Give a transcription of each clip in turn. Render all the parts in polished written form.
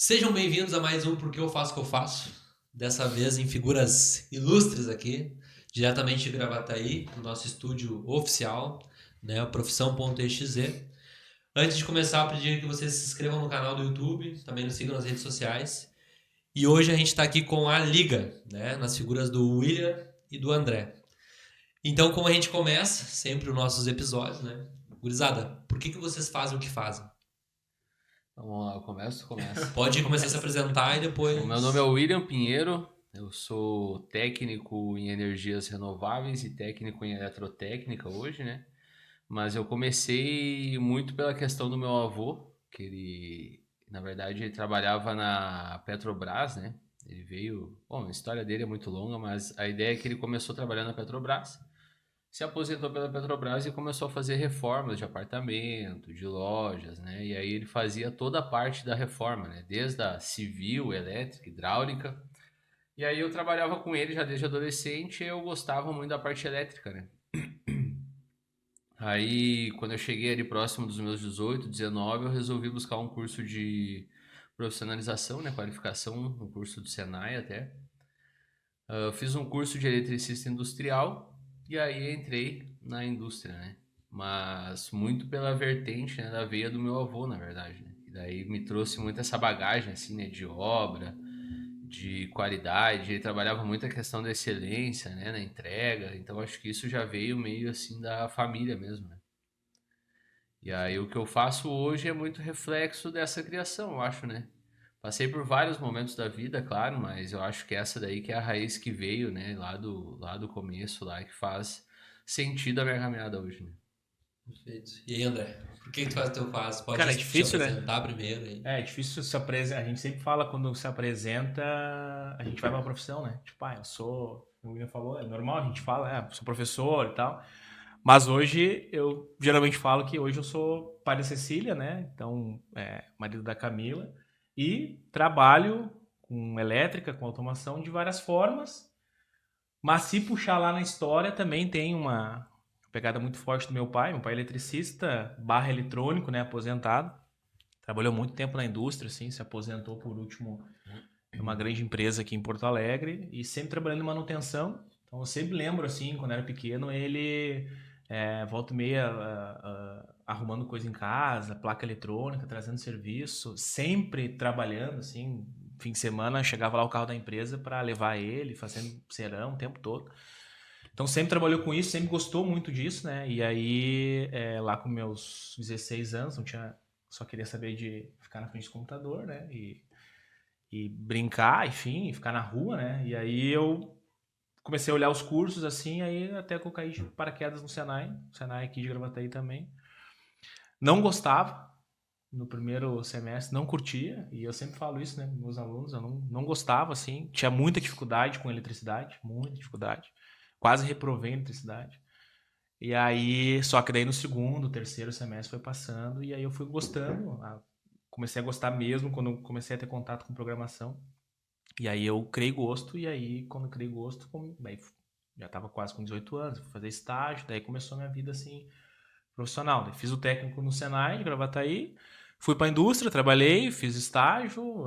Sejam bem-vindos a mais um Porque Eu Faço o que Eu Faço. Dessa vez em figuras ilustres aqui, diretamente de Gravataí, no nosso estúdio oficial, né, o profissão.exe. Antes de começar, eu pedi que vocês se inscrevam no canal do YouTube, também nos sigam nas redes sociais. E hoje a gente está aqui com a Liga, né, nas figuras do William e do André. Então, como a gente começa sempre os nossos episódios, né? Gurizada, por que vocês fazem o que fazem? Vamos lá, eu começo. Pode começar a se apresentar e depois... O meu nome é William Pinheiro, eu sou técnico em energias renováveis e técnico em eletrotécnica hoje, né? Mas eu comecei muito pela questão do meu avô, que ele, na verdade, ele trabalhava na Petrobras, né? Ele veio... Bom, a história dele é muito longa, mas a ideia é que ele começou trabalhando na Petrobras, se aposentou pela Petrobras e começou a fazer reformas de apartamento, de lojas, né? E aí ele fazia toda a parte da reforma, né? Desde a civil, elétrica, hidráulica. E aí eu trabalhava com ele já desde adolescente e eu gostava muito da parte elétrica, né? Aí, quando eu cheguei ali próximo dos meus 18, 19, eu resolvi buscar um curso de profissionalização, né? Qualificação, um curso do Senai até. Eu fiz um curso de eletricista industrial e aí entrei na indústria, né? Mas muito pela vertente, né, da veia do meu avô, na verdade, né? E daí me trouxe muito essa bagagem, assim, né, de obra, de qualidade. Ele trabalhava muito a questão da excelência, né, na entrega. Então acho que isso já veio meio assim da família mesmo, né? E aí o que eu faço hoje é muito reflexo dessa criação, eu acho, né? Passei por vários momentos da vida, claro, mas eu acho que essa daí que é a raiz que veio, né, lá do começo, lá que faz sentido a minha caminhada hoje, né? Perfeito. E aí, André? Por que tu faz o teu faz? Cara, é Pode te difícil, né? apresentar primeiro aí. É difícil se apresentar. A gente sempre fala quando se apresenta, a gente vai pra profissão, né? Tipo, eu sou, como o William falou, é normal, a gente fala, sou professor e tal. Mas hoje, eu geralmente falo que hoje eu sou pai da Cecília, né? Então, marido da Camila. E trabalho com elétrica, com automação de várias formas. Mas se puxar lá na história, também tem uma pegada muito forte do meu pai. Meu pai é eletricista, barra eletrônico, né? Aposentado. Trabalhou muito tempo na indústria, assim, se aposentou por último numa grande empresa aqui em Porto Alegre e sempre trabalhando em manutenção. Então eu sempre lembro, assim, quando era pequeno, ele volta e meia arrumando coisa em casa, placa eletrônica, trazendo serviço, sempre trabalhando, assim, fim de semana chegava lá o carro da empresa para levar ele, fazendo serão o tempo todo. Então sempre trabalhou com isso, sempre gostou muito disso, né? E aí, lá com meus 16 anos, não tinha, só queria saber de ficar na frente do computador, né? E brincar, enfim, ficar na rua, né? E aí eu comecei a olhar os cursos, assim, aí até que eu caí de paraquedas no Senai aqui de Gravataí também. Não gostava no primeiro semestre, não curtia, e eu sempre falo isso, né, com meus alunos, eu não gostava, assim, tinha muita dificuldade com eletricidade, muita dificuldade, quase reprovei em eletricidade. E aí, só que daí no segundo, terceiro semestre foi passando, e aí eu fui gostando, comecei a gostar mesmo quando eu comecei a ter contato com programação. E aí eu criei gosto, e aí quando eu criei gosto, daí já estava quase com 18 anos, fui fazer estágio, daí começou a minha vida assim, profissional. Daí fiz o técnico no Senai, de Gravataí, fui para a indústria, trabalhei, fiz estágio,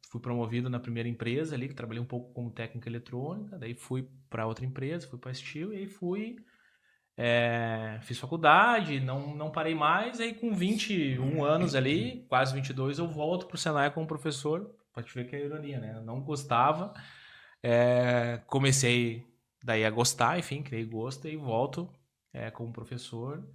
fui promovido na primeira empresa ali, que trabalhei um pouco como técnico eletrônica, daí fui para outra empresa, fui para a Steel, e aí fiz faculdade, não parei mais, aí com 21 anos ali, quase 22, eu volto pro Senai como professor, pra te ver que é ironia, né? Eu não gostava, comecei daí a gostar, enfim, criei gosto e volto como professor.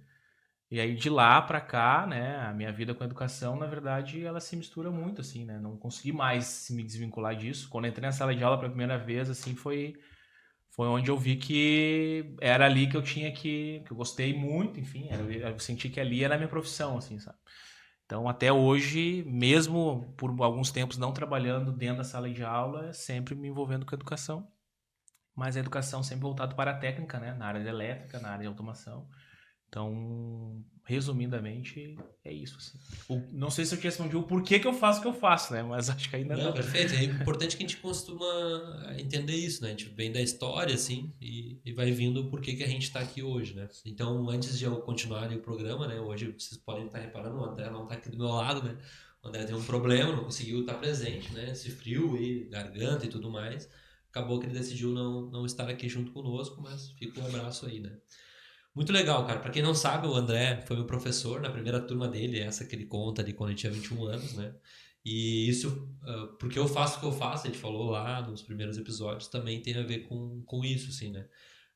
E aí de lá pra cá, né, a minha vida com a educação, na verdade, ela se mistura muito, assim, né? Não consegui mais me desvincular disso. Quando entrei na sala de aula pela primeira vez, assim, foi onde eu vi que era ali que eu tinha que eu gostei muito, enfim, eu senti que ali era a minha profissão, assim, sabe? Então, até hoje, mesmo por alguns tempos não trabalhando dentro da sala de aula, sempre me envolvendo com a educação, mas a educação sempre voltado para a técnica, né? Na área de elétrica, na área de automação. Então, resumidamente, é isso, assim. Não sei se eu te respondi o porquê que eu faço o que eu faço, né? Mas acho que ainda Não, não. perfeito. É importante que a gente costuma entender isso, né? A gente vem da história, assim, e vai vindo o porquê que a gente está aqui hoje, né? Então, antes de eu continuar o programa, né? Hoje vocês podem estar reparando, o André não está aqui do meu lado, né? O André teve um problema, não conseguiu estar presente, né? Esse frio e garganta e tudo mais. Acabou que ele decidiu não estar aqui junto conosco, mas fica um abraço aí, né? Muito legal, cara. Pra quem não sabe, o André foi meu professor na primeira turma dele, essa que ele conta ali quando ele tinha 21 anos, né? E isso, porque eu faço o que eu faço, a gente falou lá nos primeiros episódios, também tem a ver com isso, assim, né?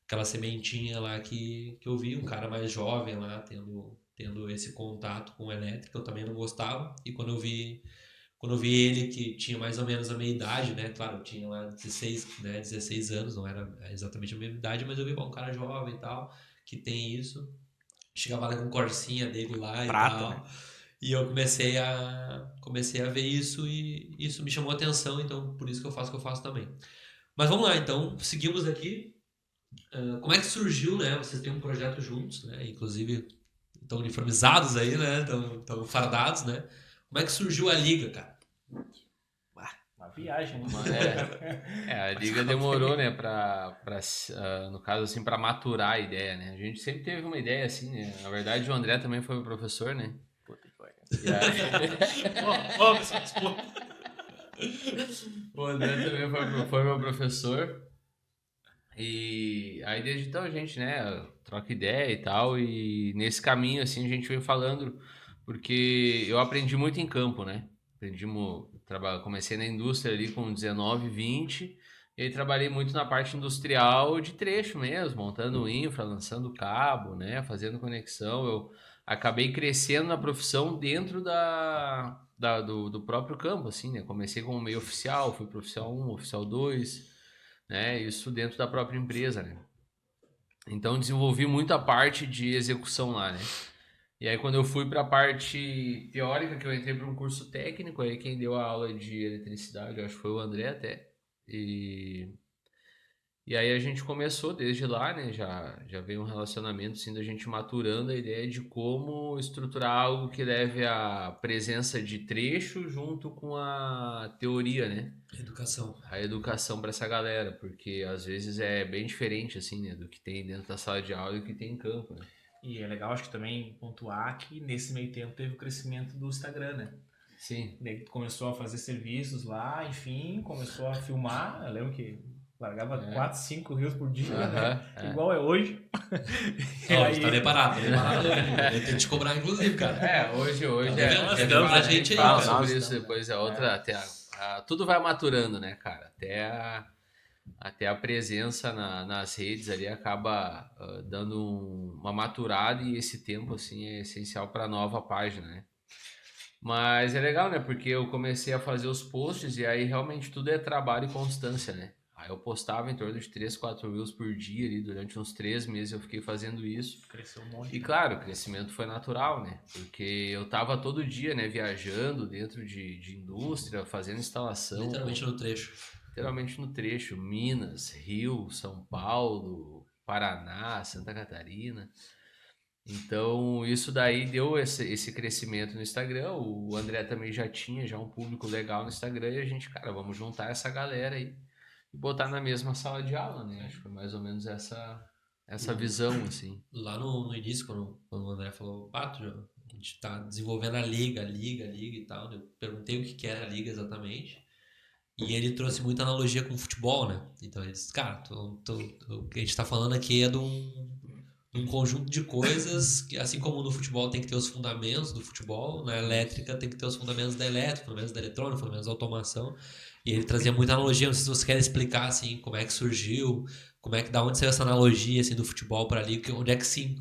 Aquela sementinha lá que eu vi, um cara mais jovem lá tendo esse contato com elétrica, eu também não gostava. E quando eu vi ele que tinha mais ou menos a minha idade, né? Claro, eu tinha lá 16, né, 16 anos, não era exatamente a minha idade, mas eu vi, bom, um cara jovem e tal, que tem isso. Chegava lá com corsinha dele lá e Prata, tal. né? E eu comecei a ver isso e isso me chamou a atenção, então por isso que eu faço o que eu faço também. Mas vamos lá, então, seguimos aqui. Como é que surgiu, né? Vocês têm um projeto juntos, né? Inclusive, estão uniformizados aí, né? Estão fardados, né? Como é que surgiu a liga, cara? Uma viagem, né? A liga demorou, né, no caso, assim, pra maturar a ideia, né? A gente sempre teve uma ideia, assim, né? Na verdade, o André também foi meu professor, né? Puta que pariu. E aí... Ó, pessoal, desculpa. O André também foi meu professor. E aí, desde então, a gente, né, troca ideia e tal. E nesse caminho, assim, a gente vem falando, porque eu aprendi muito em campo, né? Comecei na indústria ali com 19, 20. E aí trabalhei muito na parte industrial de trecho mesmo, montando infra, lançando cabo, né, fazendo conexão. Eu acabei crescendo na profissão dentro do próprio campo, assim, né? Comecei como meio oficial, fui pro oficial 1, oficial 2, né? Isso dentro da própria empresa, né? Então desenvolvi muita parte de execução lá, né? E aí quando eu fui para a parte teórica, que eu entrei para um curso técnico, aí quem deu a aula de eletricidade, eu acho que foi o André até. E aí a gente começou desde lá, né? Já veio um relacionamento, assim, da gente maturando a ideia de como estruturar algo que leve a presença de trecho junto com a teoria, né? Educação. A educação para essa galera, porque às vezes é bem diferente, assim, né? Do que tem dentro da sala de aula e o que tem em campo, né? E é legal, acho que também pontuar que nesse meio tempo teve o crescimento do Instagram, né? Sim. Daí começou a fazer serviços lá, enfim, começou a filmar. Eu lembro que largava 4, 5 reels por dia, né? Igual é hoje. Ó, aí... Tá preparado, eu tenho que te cobrar, inclusive, cara. Hoje a gente aí, fala cara. sobre isso depois, é outra, até tudo vai maturando, né, cara? Até a presença nas redes ali acaba dando uma maturada, e esse tempo, assim, é essencial para nova página, né? Mas é legal, né? Porque eu comecei a fazer os posts e aí realmente tudo é trabalho e constância, né? Aí eu postava em torno de 3, 4 reels por dia ali, durante uns 3 meses eu fiquei fazendo isso. Cresceu um monte. E claro, o crescimento foi natural, né? Porque eu tava todo dia, né, viajando dentro de indústria, fazendo instalação. Literalmente no trecho. Literalmente no trecho. Minas, Rio, São Paulo, Paraná, Santa Catarina. Então, isso daí deu esse crescimento no Instagram. O André também já tinha um público legal no Instagram, e a gente, cara, vamos juntar essa galera aí e botar na mesma sala de aula, né? Acho que foi mais ou menos essa visão, assim. Lá no início, quando o André falou, Pato, a gente tá desenvolvendo a liga e tal, né? Eu perguntei o que era a liga exatamente. E ele trouxe muita analogia com o futebol, né? Então ele disse, cara, o que a gente tá falando aqui é de um conjunto de coisas que, assim como no futebol tem que ter os fundamentos do futebol, na elétrica tem que ter os fundamentos da elétrica, fundamentos da eletrônica, fundamentos da automação. E ele trazia muita analogia. Não sei se você quer explicar assim como é que surgiu, da onde saiu essa analogia assim do futebol para ali, onde é que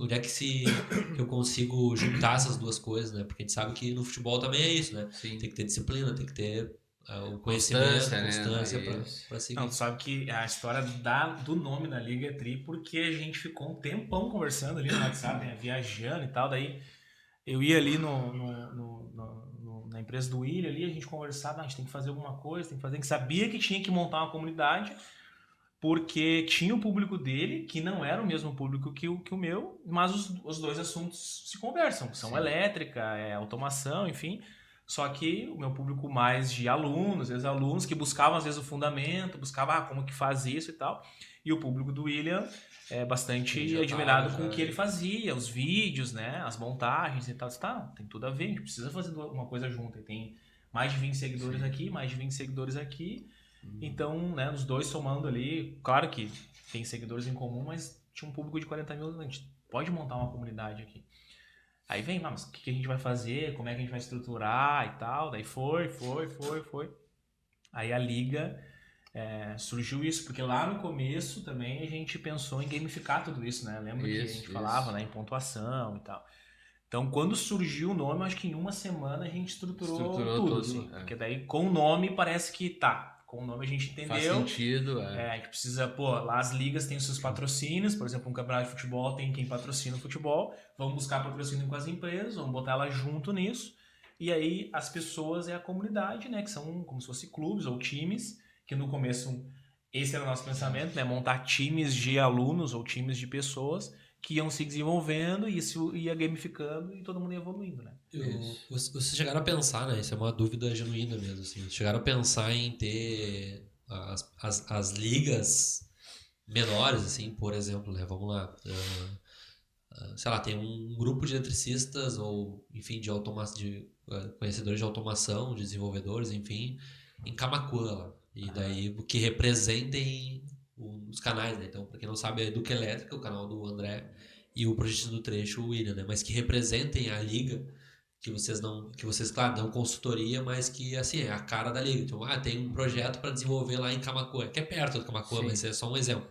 eu consigo juntar essas duas coisas, né? Porque a gente sabe que no futebol também é isso, né? Sim. Tem que ter disciplina, tem que ter o conhecimento, constância, né? pra seguir. Não, tu sabe que a história do nome da Liga é tri, porque a gente ficou um tempão conversando ali no WhatsApp, né, viajando e tal. Daí eu ia ali na empresa do William ali, a gente conversava, a gente tem que fazer alguma coisa, tem que fazer. A gente sabia que tinha que montar uma comunidade, porque tinha o público dele, que não era o mesmo público que o meu, mas os dois assuntos se conversam. São elétrica, automação, enfim. Só que o meu público mais de alunos, ex-alunos, que buscavam às vezes o fundamento, buscavam como que faz isso e tal. E o público do William é bastante Ele já admirado tava, com o já. que ele fazia, os vídeos, né? As montagens e tal. Tá, tem tudo a ver, a gente precisa fazer uma coisa junta. E tem mais de 20 seguidores aqui, mais de 20 seguidores aqui. Então, né, os dois somando ali, claro que tem seguidores em comum, mas tinha um público de 40 mil, a gente pode montar uma comunidade aqui. Aí vem, mas o que a gente vai fazer, como é que a gente vai estruturar e tal, daí foi. Aí a liga surgiu isso, porque lá no começo também a gente pensou em gamificar tudo isso, né? Lembra que a gente falava, né, em pontuação e tal. Então, quando surgiu o nome, acho que em uma semana a gente estruturou tudo, tudo, assim, porque daí com o nome parece que com o nome a gente entendeu. Faz sentido, a gente precisa, lá as ligas têm os seus patrocínios, por exemplo, um campeonato de futebol tem quem patrocina o futebol, vamos buscar patrocínio com as empresas, vamos botar ela junto nisso, e aí as pessoas é a comunidade, né, que são como se fossem clubes ou times, que no começo, esse era o nosso pensamento, né, montar times de alunos ou times de pessoas que iam se desenvolvendo e isso ia gamificando e todo mundo ia evoluindo, né? Vocês chegaram a pensar, né? Isso é uma dúvida genuína mesmo, assim. Vocês chegaram a pensar em ter as ligas menores, assim, por exemplo, né? Vamos lá. Sei lá, tem um grupo de eletricistas ou, enfim, de conhecedores de automação, de desenvolvedores, enfim, em Camaquã lá. E daí, que representem os canais, né? Então, pra quem não sabe, é Educa Elétrica, o canal do André, e o Projeto do Trecho, o William, né? Mas que representem a liga, que vocês, claro, dão consultoria, mas que, assim, é a cara da liga. Então, tem um projeto para desenvolver lá em Camaquã, que é perto de Camaquã, Sim. mas é só um exemplo.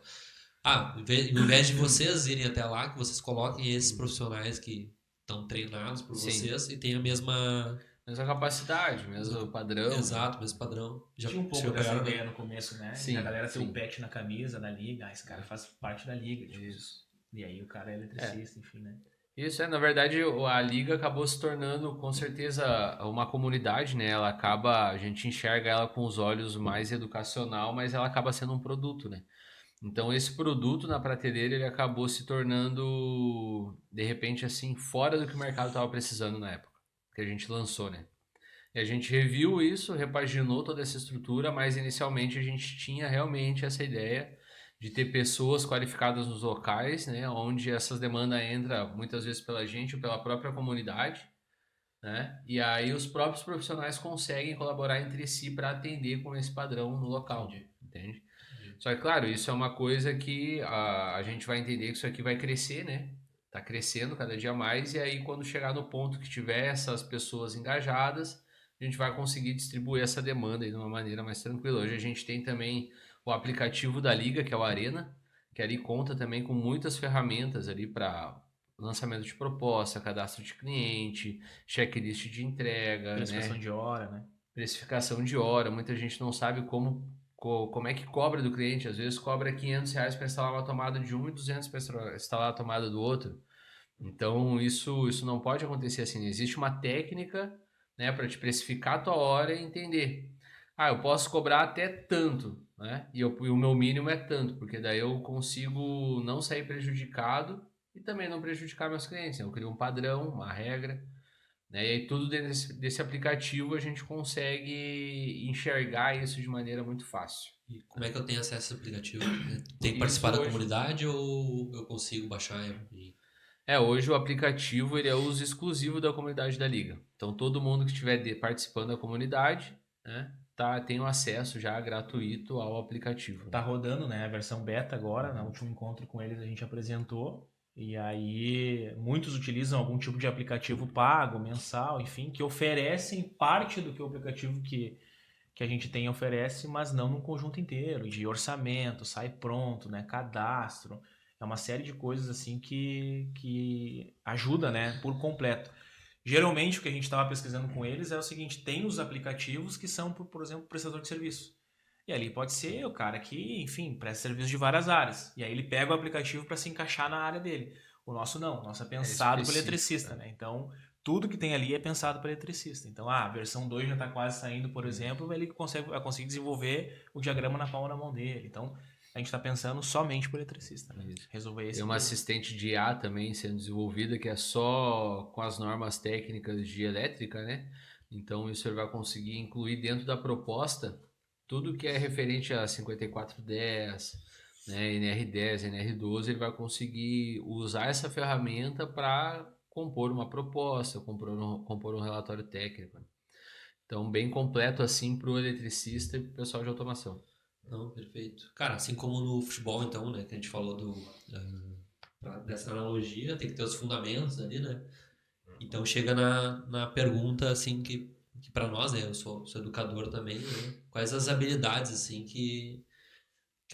Ao invés de vocês irem até lá, que vocês coloquem esses profissionais que estão treinados por vocês e têm a mesma capacidade, mesmo padrão. Exato, mesmo padrão. Tinha um pouco dessa ideia no começo, né? Sim, a galera ter sim. o pet na camisa da liga, esse cara faz parte da liga. Tipo, Isso. E aí o cara é eletricista, enfim, né? Isso, na verdade, a liga acabou se tornando, com certeza, uma comunidade, né? A gente enxerga ela com os olhos mais educacional, mas ela acaba sendo um produto, né? Então, esse produto na prateleira, ele acabou se tornando, de repente, assim, fora do que o mercado estava precisando na época, que a gente lançou, né? E a gente reviu isso, repaginou toda essa estrutura, mas inicialmente a gente tinha realmente essa ideia de ter pessoas qualificadas nos locais, né, onde essas demandas entram muitas vezes pela gente ou pela própria comunidade, né, e aí os próprios profissionais conseguem colaborar entre si para atender com esse padrão no local, entende? Só que, claro, isso é uma coisa que a gente vai entender que isso aqui vai crescer, né? Tá crescendo cada dia mais, e aí quando chegar no ponto que tiver essas pessoas engajadas, a gente vai conseguir distribuir essa demanda aí de uma maneira mais tranquila. Hoje a gente tem também o aplicativo da Liga, que é o Arena, que ali conta também com muitas ferramentas ali para lançamento de proposta, cadastro de cliente, checklist de entrega, Precificação de hora, né? Precificação de hora. Muita gente não sabe como é que cobra do cliente. Às vezes cobra R$500 para instalar uma tomada de um e R$200 para instalar a tomada do outro. Então isso não pode acontecer assim. Existe uma técnica, né, para te precificar a tua hora e entender. Eu posso cobrar até tanto, né? E o meu mínimo é tanto, porque daí eu consigo não sair prejudicado e também não prejudicar meus clientes. Eu crio um padrão, uma regra, né? E aí tudo dentro desse aplicativo a gente consegue enxergar isso de maneira muito fácil. E como é que eu tenho acesso ao aplicativo? Tem que participar da comunidade ou eu consigo baixar e... Hoje o aplicativo ele é uso exclusivo da comunidade da Liga. Então todo mundo que estiver participando da comunidade, né, tem o acesso já gratuito ao aplicativo. Tá rodando, né, a versão beta agora, no último encontro com eles a gente apresentou, e aí muitos utilizam algum tipo de aplicativo pago, mensal, enfim, que oferecem parte do que o aplicativo que a gente tem oferece, mas não no conjunto inteiro, de orçamento, sai pronto, né, cadastro, é uma série de coisas assim que ajuda, né, por completo. Geralmente o que a gente estava pesquisando com eles é o seguinte, tem os aplicativos que são, por exemplo, prestador de serviço. E ali pode ser o cara que, enfim, presta serviço de várias áreas. E aí ele pega o aplicativo para se encaixar na área dele. O nosso não, o nosso é pensado para o eletricista, né? Então, tudo que tem ali é pensado para o eletricista. Então, a versão 2 já está quase saindo, por exemplo, ele vai conseguir desenvolver o diagrama na palma da mão dele. Então, a gente está pensando somente para o eletricista, né? Resolver esse. Tem uma assistente de IA também sendo desenvolvida que é só com as normas técnicas de elétrica, né? Então isso ele vai conseguir incluir dentro da proposta tudo que é referente a 5410, né, NR10, NR12, ele vai conseguir usar essa ferramenta para compor uma proposta, compor um relatório técnico. Então, bem completo assim para o eletricista e para o pessoal de automação. Não, perfeito. Cara, assim como no futebol, então, né, que a gente falou dessa analogia, tem que ter os fundamentos ali, né? Então chega na pergunta, assim, que para nós, né, eu sou educador também, né? Quais as habilidades, assim, que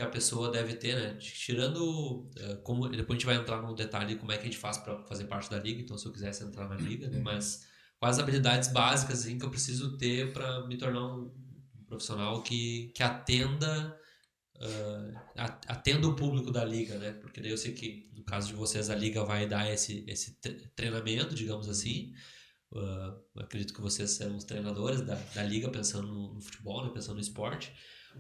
a pessoa deve ter, né? Tirando, como, depois a gente vai entrar no detalhe como é que a gente faz para fazer parte da liga, então se eu quisesse entrar na liga, né? Mas quais habilidades básicas, assim, que eu preciso ter para me tornar um profissional que atenda o público da liga, né? Porque daí eu sei que no caso de vocês a liga vai dar esse treinamento, digamos assim. Eu acredito que vocês são os treinadores da liga pensando no futebol, né? Pensando no esporte.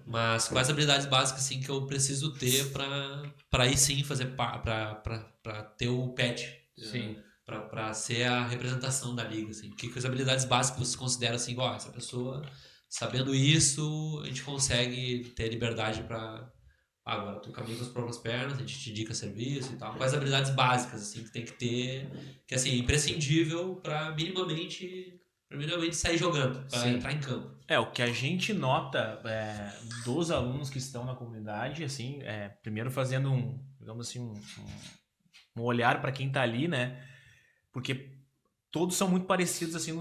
Mas quais habilidades básicas assim que eu preciso ter para aí sim fazer para ter o patch, Sim. para ser a representação da liga, assim. Que as habilidades básicas você considera assim, ó, essa pessoa sabendo isso, a gente consegue ter liberdade para agora tu caminha com as próprias pernas, a gente te indica serviço e tal. Quais habilidades básicas assim que tem que ter, que assim, imprescindível para minimamente sair jogando, para entrar em campo. O que a gente nota dos alunos que estão na comunidade, assim, primeiro fazendo digamos assim, um olhar para quem está ali, né? Porque todos são muito parecidos, assim,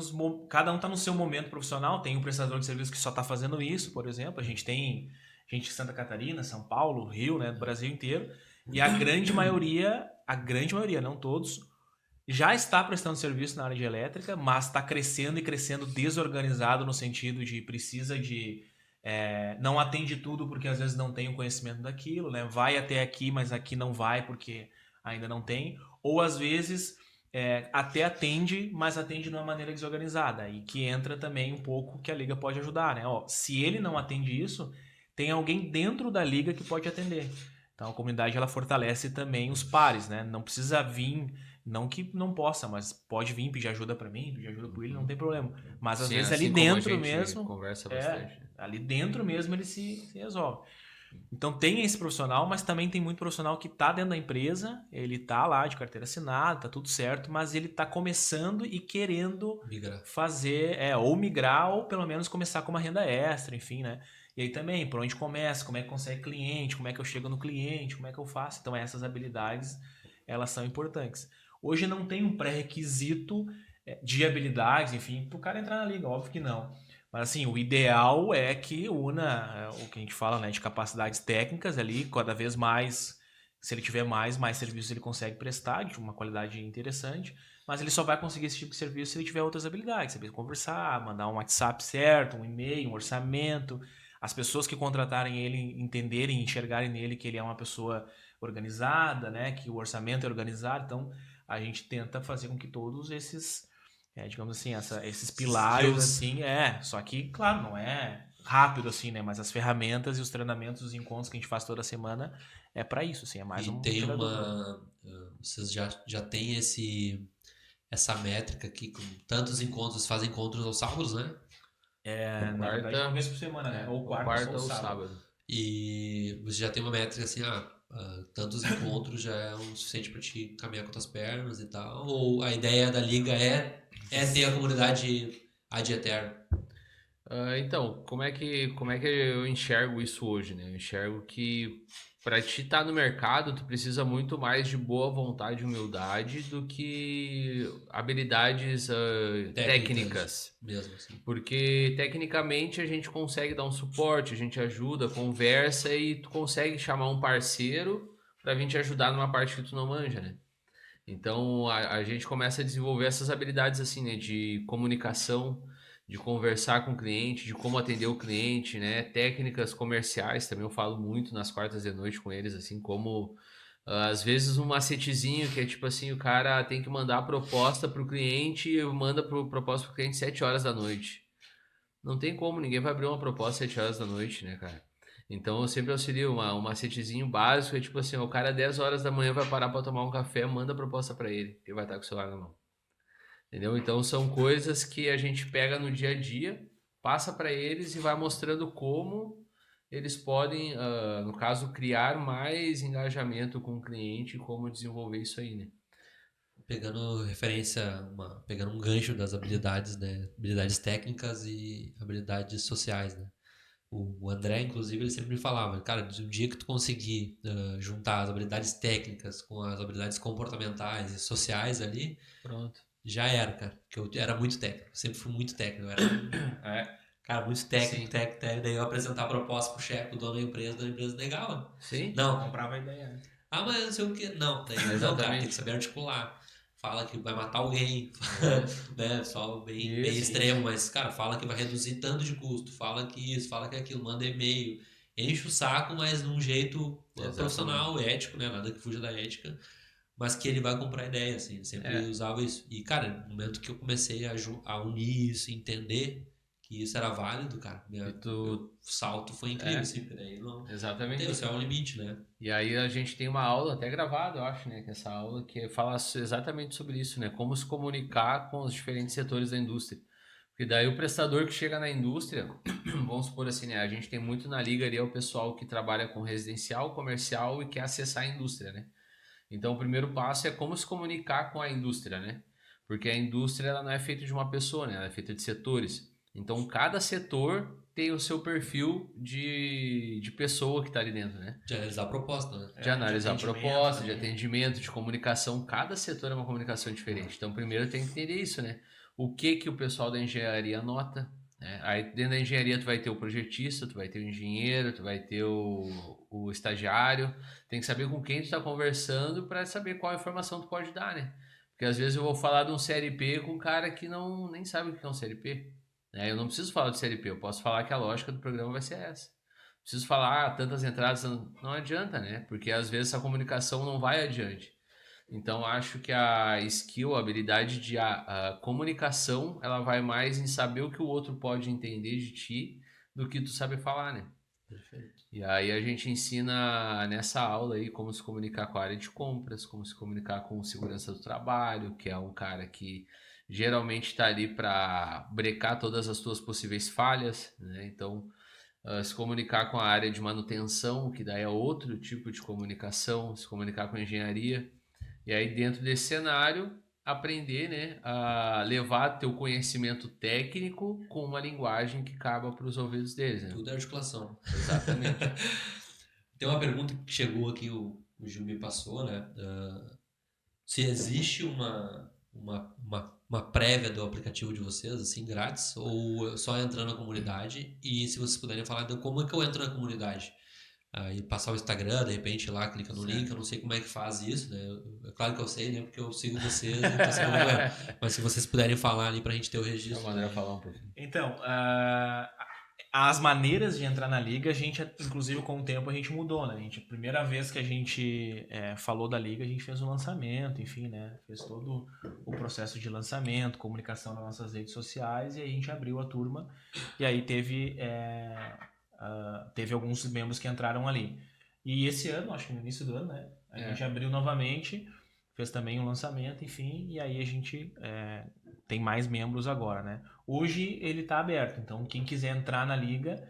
cada um está no seu momento profissional. Tem um prestador de serviço que só está fazendo isso, por exemplo. A gente tem gente de Santa Catarina, São Paulo, Rio, né, do Brasil inteiro. E a grande maioria, não todos, já está prestando serviço na área de elétrica, mas está crescendo e crescendo desorganizado no sentido de precisa de... não atende tudo porque às vezes não tem o conhecimento daquilo, né? Vai até aqui, mas aqui não vai porque ainda não tem. Ou às vezes até atende, mas atende de uma maneira desorganizada. E que entra também um pouco que a liga pode ajudar, né? Ó, se ele não atende isso, tem alguém dentro da liga que pode atender. Então a comunidade ela fortalece também os pares, né? Não precisa vir, não que não possa, mas pode vir pedir ajuda para mim, pedir ajuda para ele, não tem problema. Mas às Sim, vezes assim ali como a dentro gente mesmo, conversa bastante. ali dentro mesmo ele se resolve. Então tem esse profissional, mas também tem muito profissional que está dentro da empresa, ele está lá de carteira assinada, tá tudo certo, mas ele está começando e querendo fazer, ou migrar, ou pelo menos começar com uma renda extra, enfim, né? E aí também, por onde começa, como é que consegue cliente, como é que eu chego no cliente, como é que eu faço. Então essas habilidades, elas são importantes. Hoje não tem um pré-requisito de habilidades, enfim, para o cara entrar na liga, óbvio que não. Mas assim, o ideal é que una o que a gente fala, né, de capacidades técnicas ali, cada vez mais, se ele tiver mais serviços ele consegue prestar de uma qualidade interessante, mas ele só vai conseguir esse tipo de serviço se ele tiver outras habilidades, saber conversar, mandar um WhatsApp certo, um e-mail, um orçamento, as pessoas que contratarem ele entenderem, enxergarem nele que ele é uma pessoa organizada, né, que o orçamento é organizado. Então a gente tenta fazer com que todos esses digamos assim, esses pilares, assim, só que, claro, não é rápido, assim, né, mas as ferramentas e os treinamentos, os encontros que a gente faz toda semana é para isso, assim, é mais um tem tirador. vocês já tem essa métrica aqui, com tantos encontros, fazem encontros aos sábados, né? Na verdade, uma vez por semana, né, ou quarta ou sábado. E você já tem uma métrica assim, tantos encontros já é o suficiente para te caminhar com as pernas e tal? Ou a ideia da liga é ter a comunidade ad eterno? Então, como é que eu enxergo isso hoje, né? Eu enxergo que para te estar no mercado, tu precisa muito mais de boa vontade e humildade do que habilidades técnicas. Mesmo assim. Porque tecnicamente a gente consegue dar um suporte, a gente ajuda, conversa e tu consegue chamar um parceiro para vir te ajudar numa parte que tu não manja, né? Então a gente começa a desenvolver essas habilidades assim, né? De comunicação, de conversar com o cliente, de como atender o cliente, né? Técnicas comerciais também eu falo muito nas quartas de noite com eles, assim, como às vezes um macetezinho que é tipo assim, o cara tem que mandar a proposta pro cliente e manda proposta pro cliente 7 horas da noite. Não tem como, ninguém vai abrir uma proposta 7 horas da noite, né, cara? Então eu sempre auxilio um macetezinho básico, é tipo assim, o cara 10 horas da manhã vai parar para tomar um café, manda a proposta para ele, ele vai estar com o celular na mão. Entendeu? Então são coisas que a gente pega no dia a dia, passa para eles e vai mostrando como eles podem, no caso, criar mais engajamento com o cliente e como desenvolver isso aí, né? Pegando referência, pegando um gancho das habilidades, né? Habilidades técnicas e habilidades sociais, né? O André, inclusive, ele sempre me falava, cara, de um dia que tu conseguir juntar as habilidades técnicas com as habilidades comportamentais e sociais ali, Pronto. já era, cara. Porque eu era muito técnico, sempre fui muito técnico. Cara, muito Sim. técnico. Daí eu apresentar a proposta pro chefe, pro dono da empresa negava. Sim? Não, Comprava a ideia, né? mas não sei o que. Não, daí, não, cara, Exatamente. tem que saber articular. Fala que vai matar alguém, né? Só bem Isso, extremo, mas, cara, fala que vai reduzir tanto de custo, fala que isso, fala que aquilo, manda e-mail, enche o saco, mas de um jeito profissional, ético, né? Nada que fuja da ética, mas que ele vai comprar ideia, assim, ele sempre usava isso. E, cara, no momento que eu comecei a unir isso, entender que isso era válido, cara, meu salto foi incrível, assim, porque daí não Exatamente. tem, o céu é o limite, né? E aí a gente tem uma aula até gravada, eu acho, né? Que essa aula que fala exatamente sobre isso, né? Como se comunicar com os diferentes setores da indústria. Porque daí o prestador que chega na indústria, vamos supor assim, né? A gente tem muito na liga ali é o pessoal que trabalha com residencial, comercial e quer acessar a indústria, né? Então o primeiro passo é como se comunicar com a indústria, né? Porque a indústria ela não é feita de uma pessoa, né? Ela é feita de setores. Então cada setor tem o seu perfil de pessoa que está ali dentro, né? De analisar a proposta, né? De analisar a proposta, de também. atendimento, de comunicação. Cada setor é uma comunicação diferente. Então, primeiro tem que entender isso, né? O que o pessoal da engenharia nota, né? Aí, dentro da engenharia, tu vai ter o projetista, tu vai ter o engenheiro, tu vai ter o estagiário. Tem que saber com quem tu está conversando para saber qual informação tu pode dar, né? Porque às vezes eu vou falar de um CLP com um cara que nem sabe o que é um CLP. Né? Eu não preciso falar de CLP, eu posso falar que a lógica do programa vai ser essa. Preciso falar tantas entradas, não adianta, né? Porque às vezes essa comunicação não vai adiante. Então acho que a skill, a habilidade de a comunicação, ela vai mais em saber o que o outro pode entender de ti do que tu sabe falar, né? Perfeito. E aí a gente ensina nessa aula aí como se comunicar com a área de compras, como se comunicar com o segurança do trabalho, que é um cara que geralmente está ali para brecar todas as tuas possíveis falhas, né? Então se comunicar com a área de manutenção, que daí é outro tipo de comunicação, se comunicar com a engenharia. E aí, dentro desse cenário, aprender, né, a levar teu conhecimento técnico com uma linguagem que caba para os ouvidos deles, né? Tudo é articulação. Exatamente. Tem uma pergunta que chegou aqui, o Gil me passou, né? Se existe uma prévia do aplicativo de vocês, assim, grátis, ou só entrando na comunidade? E se vocês puderem falar, então, como é que eu entro na comunidade? Aí passar o Instagram, de repente lá, clica no link, eu não sei como é que faz isso, né? É claro que eu sei, né? Porque eu sigo vocês, então sei como é. Mas se vocês puderem falar ali pra gente ter o registro. Deixa a Maneira falar um pouquinho. Então, as maneiras de entrar na liga, a gente, inclusive com o tempo, a gente mudou, né? A primeira vez que a gente falou da liga, a gente fez o lançamento, enfim, né? Fez todo o processo de lançamento, comunicação nas nossas redes sociais, e aí a gente abriu a turma, e aí teve alguns membros que entraram ali. E esse ano, acho que no início do ano, né? A gente abriu novamente, fez também um lançamento, enfim, e aí a gente tem mais membros agora, né? Hoje ele está aberto, então quem quiser entrar na liga,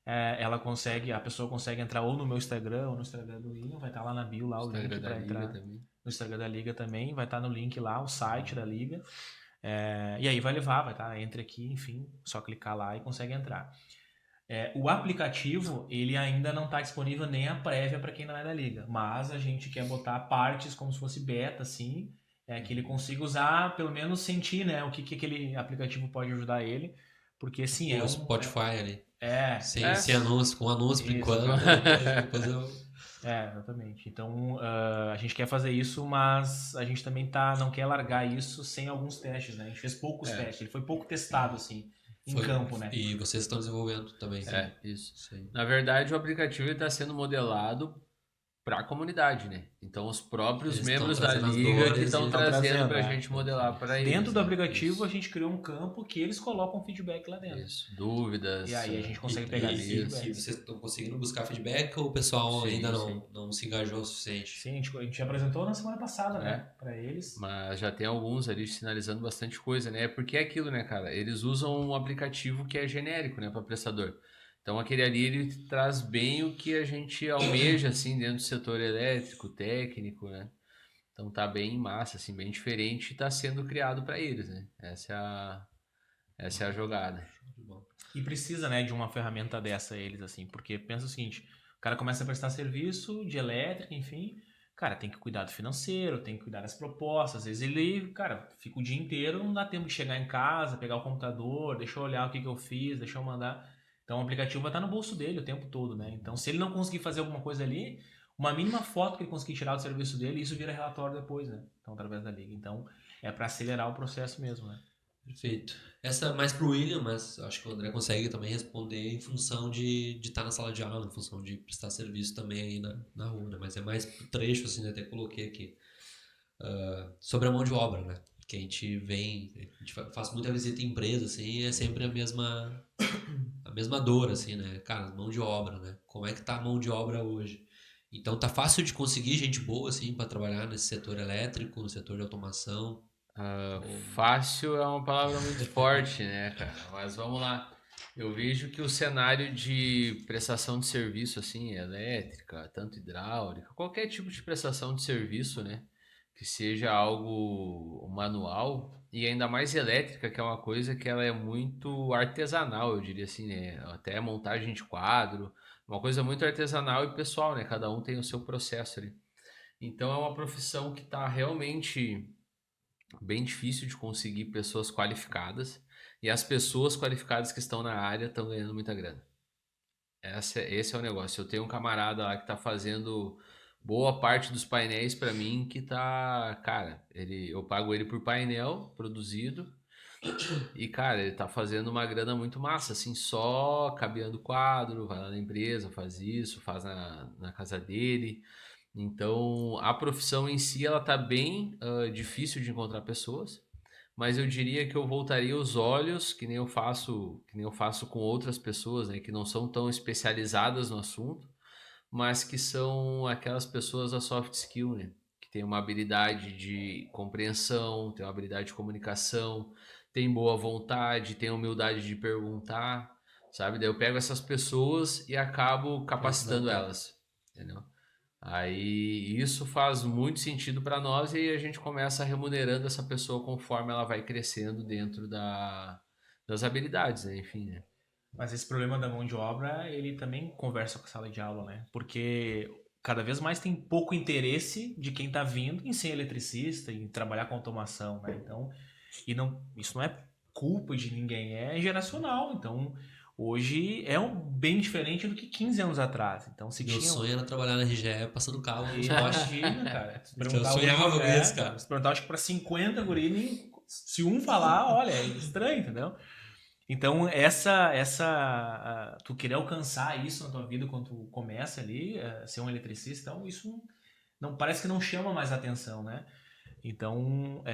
a pessoa consegue entrar ou no meu Instagram ou no Instagram do William, vai estar lá na bio lá o link para entrar. No Instagram da liga também, vai estar no link lá, o site da liga. E aí vai estar, entre aqui, enfim, só clicar lá e consegue entrar. O aplicativo, ele ainda não está disponível nem a prévia para quem não é da liga, mas a gente quer botar partes como se fosse beta, assim, que ele consiga usar, pelo menos sentir, né, o que aquele aplicativo pode ajudar ele, porque sim, o Spotify ali. Sem anúncio, com anúncio por enquanto. Depois eu... exatamente. Então, a gente quer fazer isso, mas a gente também não quer largar isso sem alguns testes, né? A gente fez poucos testes, ele foi pouco testado, assim, em campo, né? E vocês estão desenvolvendo também. Isso. Sim. Na verdade, o aplicativo está sendo modelado para a comunidade, né? Então, os próprios membros da liga que estão trazendo para a gente modelar para eles. Dentro do aplicativo, a gente criou um campo que eles colocam feedback lá dentro. Isso, dúvidas. E aí a gente consegue pegar esse feedback. E vocês estão conseguindo buscar feedback ou o pessoal ainda não se engajou o suficiente? Sim, a gente apresentou na semana passada, né? Para eles. Mas já tem alguns ali sinalizando bastante coisa, né? Porque é aquilo, né, cara? Eles usam um aplicativo que é genérico, né, para prestador. Então aquele ali ele traz bem o que a gente almeja assim dentro do setor elétrico, técnico, né? Então tá bem massa, assim, bem diferente e tá sendo criado para eles, né? Essa é a jogada. E precisa, né, de uma ferramenta dessa eles, assim, porque pensa o seguinte, o cara começa a prestar serviço de elétrica, enfim, cara, tem que cuidar do financeiro, tem que cuidar das propostas, às vezes ele, cara, fica o dia inteiro, não dá tempo de chegar em casa, pegar o computador, deixa eu olhar o que eu fiz, deixa eu mandar. Então o aplicativo vai estar no bolso dele o tempo todo, né? Então se ele não conseguir fazer alguma coisa ali, uma mínima foto que ele conseguir tirar do serviço dele, isso vira relatório depois, né? Então através da liga. Então é para acelerar o processo mesmo, né? Perfeito. Essa é mais pro William, mas acho que o André consegue também responder em função de estar na sala de aula, em função de prestar serviço também aí na rua, né? Mas é mais pro trecho, assim, até coloquei aqui. Sobre a mão de obra, né? Que a gente faz muita visita em empresa, assim, e é sempre a mesma dor, assim, né? Cara, mão de obra, né? Como é que tá a mão de obra hoje? Então tá fácil de conseguir gente boa, assim, para trabalhar nesse setor elétrico, no setor de automação. Fácil é uma palavra muito forte, né, cara? Mas vamos lá. Eu vejo que o cenário de prestação de serviço, assim, elétrica, tanto hidráulica, qualquer tipo de prestação de serviço, né? Que seja algo manual e ainda mais elétrica, que é uma coisa que ela é muito artesanal, eu diria assim, né? Até montagem de quadro, uma coisa muito artesanal e pessoal, né? Cada um tem o seu processo ali. Então é uma profissão que está realmente bem difícil de conseguir pessoas qualificadas e as pessoas qualificadas que estão na área estão ganhando muita grana. Esse é o negócio. Eu tenho um camarada lá que está fazendo boa parte dos painéis para mim que tá, cara, eu pago ele por painel produzido e, cara, ele tá fazendo uma grana muito massa, assim, só cabeando quadro, vai lá na empresa, faz isso, faz na casa dele. Então, a profissão em si, ela tá bem difícil de encontrar pessoas, mas eu diria que eu voltaria os olhos, que nem eu faço com outras pessoas, né, que não são tão especializadas no assunto, mas que são aquelas pessoas da soft skill, né, que tem uma habilidade de compreensão, tem uma habilidade de comunicação, tem boa vontade, tem humildade de perguntar, sabe? Daí eu pego essas pessoas e acabo capacitando elas, entendeu? Aí isso faz muito sentido para nós e aí a gente começa remunerando essa pessoa conforme ela vai crescendo dentro das habilidades, né? Enfim, né? Mas esse problema da mão de obra, ele também conversa com a sala de aula, né? Porque cada vez mais tem pouco interesse de quem está vindo em ser eletricista, em trabalhar com automação, né? Então, isso não é culpa de ninguém, é geracional. Então, hoje é bem diferente do que 15 anos atrás. Então, se Meu tinha... sonho era trabalhar na RGE passando carro nos postes. Imagina, cara. Se Eu sonhava com isso, cara. Se perguntar, acho que para 50 guri, se um falar, olha, é estranho, entendeu? Então, tu querer alcançar isso na tua vida quando tu começa ali, ser um eletricista, então isso não parece que não chama mais atenção, né? Então,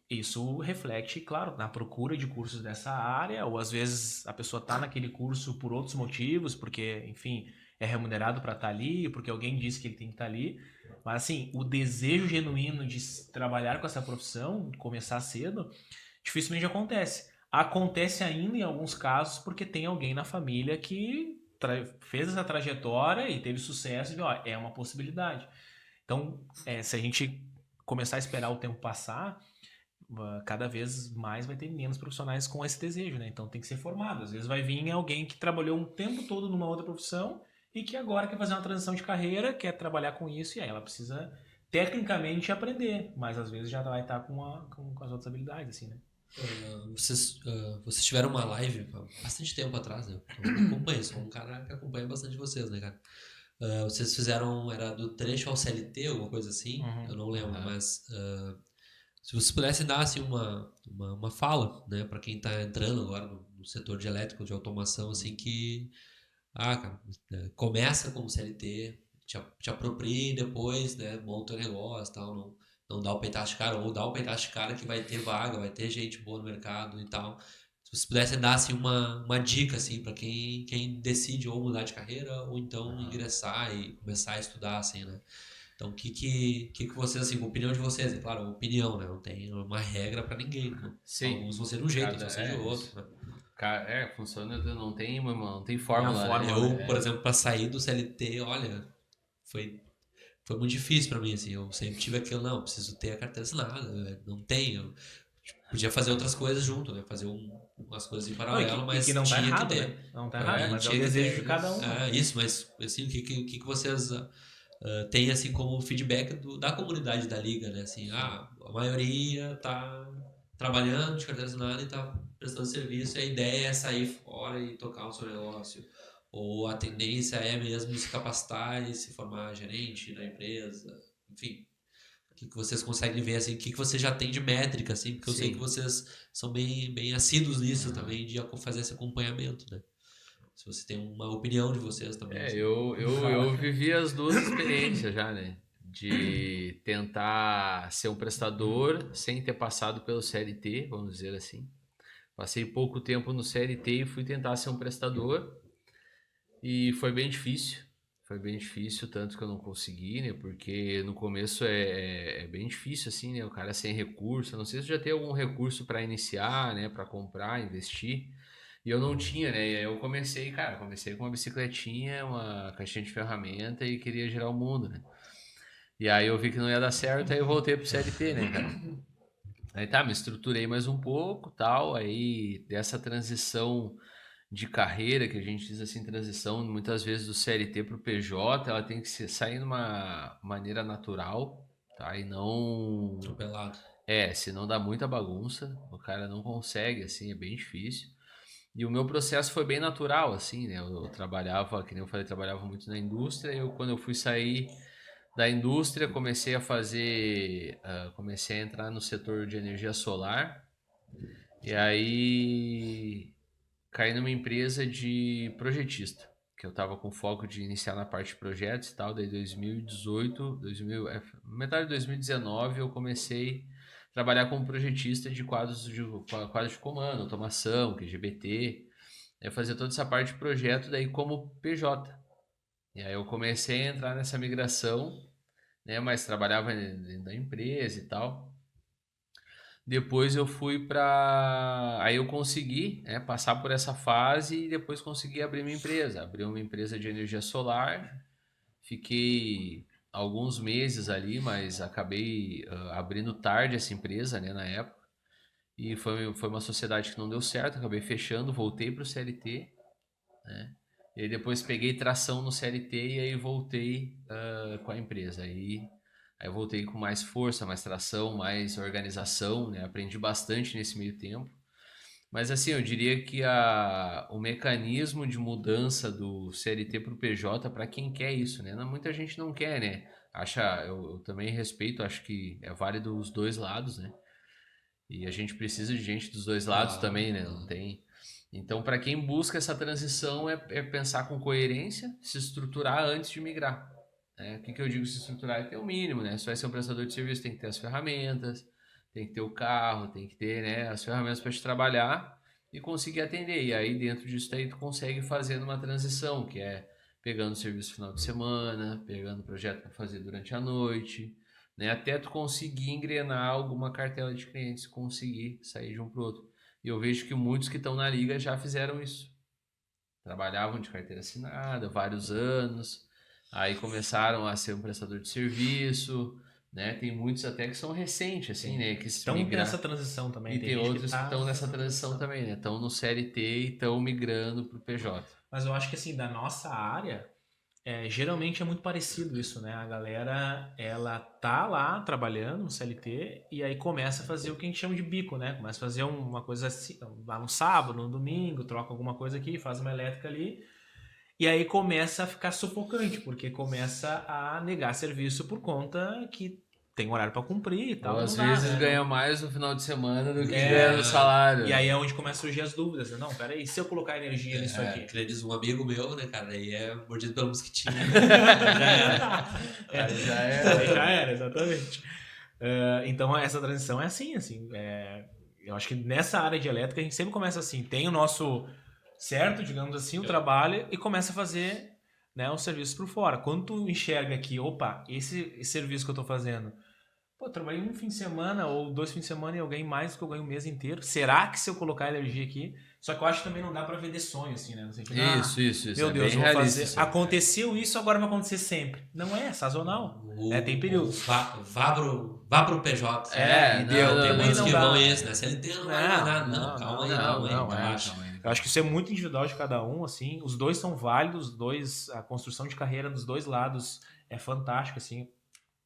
isso reflete, claro, na procura de cursos dessa área, ou às vezes a pessoa tá naquele curso por outros motivos, porque, enfim, é remunerado para estar ali, porque alguém disse que ele tem que estar ali. Mas, assim, o desejo genuíno de trabalhar com essa profissão, começar cedo, dificilmente acontece. Acontece ainda em alguns casos porque tem alguém na família que fez essa trajetória e teve sucesso e ó, é uma possibilidade. Então, se a gente começar a esperar o tempo passar, cada vez mais vai ter menos profissionais com esse desejo, né? Então tem que ser formado. Às vezes vai vir alguém que trabalhou um tempo todo numa outra profissão e que agora quer fazer uma transição de carreira, quer trabalhar com isso e aí ela precisa tecnicamente aprender, mas às vezes já vai estar com as outras habilidades, assim, né? Vocês tiveram uma live há bastante tempo atrás, né? Eu acompanho, sou um cara que acompanha bastante vocês, né, cara? Vocês fizeram, era do trecho ao CLT, alguma coisa assim? Eu não lembro, mas se vocês pudessem dar assim, uma fala, né, para quem tá entrando agora no setor de elétrico, de automação, assim, que, cara, começa como CLT, te apropria e depois, né, monta o negócio e tal, não dá o peitaço de cara, ou dá o peitaço de cara que vai ter vaga, vai ter gente boa no mercado e tal. Se vocês pudessem dar assim, uma dica assim, para quem decide ou mudar de carreira ou então ingressar e começar a estudar, assim, né? Então, o que vocês, assim, a opinião de vocês, é claro, opinião, né? Não tem uma regra para ninguém, né? Sim. Alguns vão ser de um jeito, outros vão ser de outro, né? funciona, não tem fórmula, fórmula, né? Eu, por exemplo, para sair do CLT, olha, foi muito difícil para mim, assim. Eu sempre tive aquilo, não, preciso ter a carteira assinada, não tenho. Podia fazer outras coisas junto, né? Fazer umas coisas em Não, paralelo, e mas que não tá tinha errado, que ter. né? Não tá errado, mas é o tinha que desejo ter. de cada um. Né? Isso, mas assim, o que vocês têm assim como feedback da comunidade da liga, né? Assim, a maioria tá trabalhando de carteira assinada e tá prestando serviço, e a ideia é sair fora e tocar o seu negócio. Ou a tendência é mesmo se capacitar e se formar gerente da empresa, enfim. O que vocês conseguem ver, assim, o que você já tem de métrica, assim, porque eu sei que Sim. vocês são bem assíduos nisso também, de fazer esse acompanhamento, né? Se você tem uma opinião de vocês também. assim. Eu vivi as duas experiências já, né? De tentar ser um prestador sem ter passado pelo CLT, vamos dizer assim. Passei pouco tempo no CLT e fui tentar ser um prestador. E foi bem difícil. Foi bem difícil, tanto que eu não consegui, né? Porque no começo é bem difícil, assim, né? O cara sem recurso. Eu não sei se já tem algum recurso para iniciar, né? Para comprar, investir. E eu não tinha, né? E aí eu comecei com uma bicicletinha, uma caixinha de ferramenta e queria girar o mundo, né? E aí eu vi que não ia dar certo, aí eu voltei pro CLT, né, cara? Aí tá, me estruturei mais um pouco, tal, aí dessa transição de carreira, que a gente diz assim, transição muitas vezes do CLT para o PJ, ela tem que sair de uma maneira natural, tá? E não... Atropelado. senão dá muita bagunça, o cara não consegue, assim, é bem difícil. E o meu processo foi bem natural, assim, né? Eu trabalhava, que nem eu falei, trabalhava muito na indústria, e quando eu fui sair da indústria, comecei a entrar no setor de energia solar, e aí caí numa empresa de projetista, que eu estava com foco de iniciar na parte de projetos e tal, daí 2018, metade de 2019 eu comecei a trabalhar como projetista de quadros de comando, automação, QGBT, eu fazia toda essa parte de projeto daí como PJ. E aí eu comecei a entrar nessa migração, né, mas trabalhava dentro da empresa e tal. Depois eu fui para. Aí eu consegui, né, passar por essa fase e depois consegui abrir minha empresa. Abri uma empresa de energia solar. Fiquei alguns meses ali, mas acabei abrindo tarde essa empresa, né, na época. E foi uma sociedade que não deu certo, acabei fechando, voltei para o CLT, né? E aí depois peguei tração no CLT e aí voltei com a empresa. Aí eu voltei com mais força, mais tração, mais organização, né? Aprendi bastante nesse meio tempo. Mas assim, eu diria que o mecanismo de mudança do CLT para o PJ, para quem quer isso, né? Muita gente não quer, né? Eu também respeito, acho que é válido os dois lados, né? E a gente precisa de gente dos dois lados também, né? Não tem. Então, para quem busca essa transição, é pensar com coerência, se estruturar antes de migrar. Né? O que eu digo se estruturar é ter o mínimo, né? Se vai ser um prestador de serviço, tem que ter as ferramentas, tem que ter o carro, tem que ter, né, as ferramentas para te trabalhar e conseguir atender. E aí, dentro disso aí, tu consegue fazer uma transição, que é pegando o serviço no final de semana, pegando o projeto para fazer durante a noite, né? Até tu conseguir engrenar alguma cartela de clientes, conseguir sair de um para o outro. E eu vejo que muitos que estão na liga já fizeram isso. Trabalhavam de carteira assinada vários anos, aí começaram a ser um prestador de serviço, né? Tem muitos até que são recentes, assim, né? Que se Estão migrar. nessa transição também. E tem gente outros que estão nessa transição também, né? Estão no CLT e estão migrando pro PJ. Mas eu acho que assim, da nossa área, geralmente é muito parecido isso, né? A galera, ela tá lá trabalhando no CLT e aí começa a fazer o que a gente chama de bico, né? Começa a fazer uma coisa assim, lá no sábado, no domingo, troca alguma coisa aqui, faz uma elétrica ali. E aí começa a ficar sufocante, porque começa a negar serviço por conta que tem horário para cumprir e tal. Ou às não dá, vezes né? ganha mais no final de semana do que ganha no salário. E aí é onde começam a surgir as dúvidas. Né? Não, peraí, se eu colocar energia nisso aqui? Que nem diz um amigo meu, né, cara? Aí é mordido pelo mosquitinho. Já era, exatamente. Então essa transição é assim. Eu acho que nessa área de elétrica a gente sempre começa assim. Tem o nosso certo, digamos assim, o trabalho e começa a fazer, né, os serviços por fora. Quando tu enxerga que, opa, esse serviço que eu estou fazendo Pô, trabalhei um fim de semana ou 2 fins de semana e eu ganho mais do que eu ganho o mês inteiro. Será que se eu colocar energia aqui... Só que eu acho que também não dá pra vender sonho, assim, né? No sentido, Isso. meu É Deus, bem eu vou realista. fazer... Isso. Aconteceu isso, agora vai acontecer sempre. Não é sazonal. Tem períodos. Vá pro PJ. E deu. Tem Também muitos não que dá. vão isso, né? CLT não vai dar nada. Não, calma aí, relaxa. calma aí. Eu acho que isso é muito individual de cada um, assim. Os dois são válidos, a construção de carreira dos dois lados é fantástica, assim.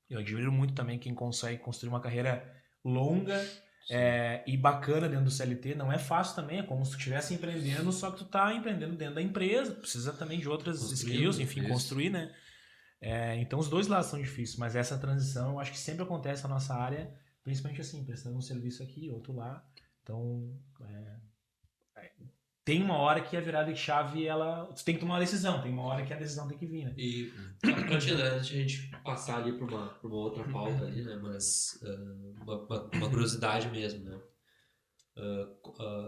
Eu admiro muito também quem consegue construir uma carreira longa e bacana dentro do CLT. Não é fácil também, é como se tu estivesse empreendendo, só que tu tá empreendendo dentro da empresa, precisa também de outras skills, enfim, isso. construir, né? Então os dois lados são difíceis, mas essa transição eu acho que sempre acontece na nossa área, principalmente assim, prestando um serviço aqui, outro lá. Então, tem uma hora que a virada de chave, você tem que tomar uma decisão, tem uma hora que a decisão tem que vir, né? E, Claudina, antes de a gente passar ali para uma outra pauta ali, né? Mas uma curiosidade mesmo, né?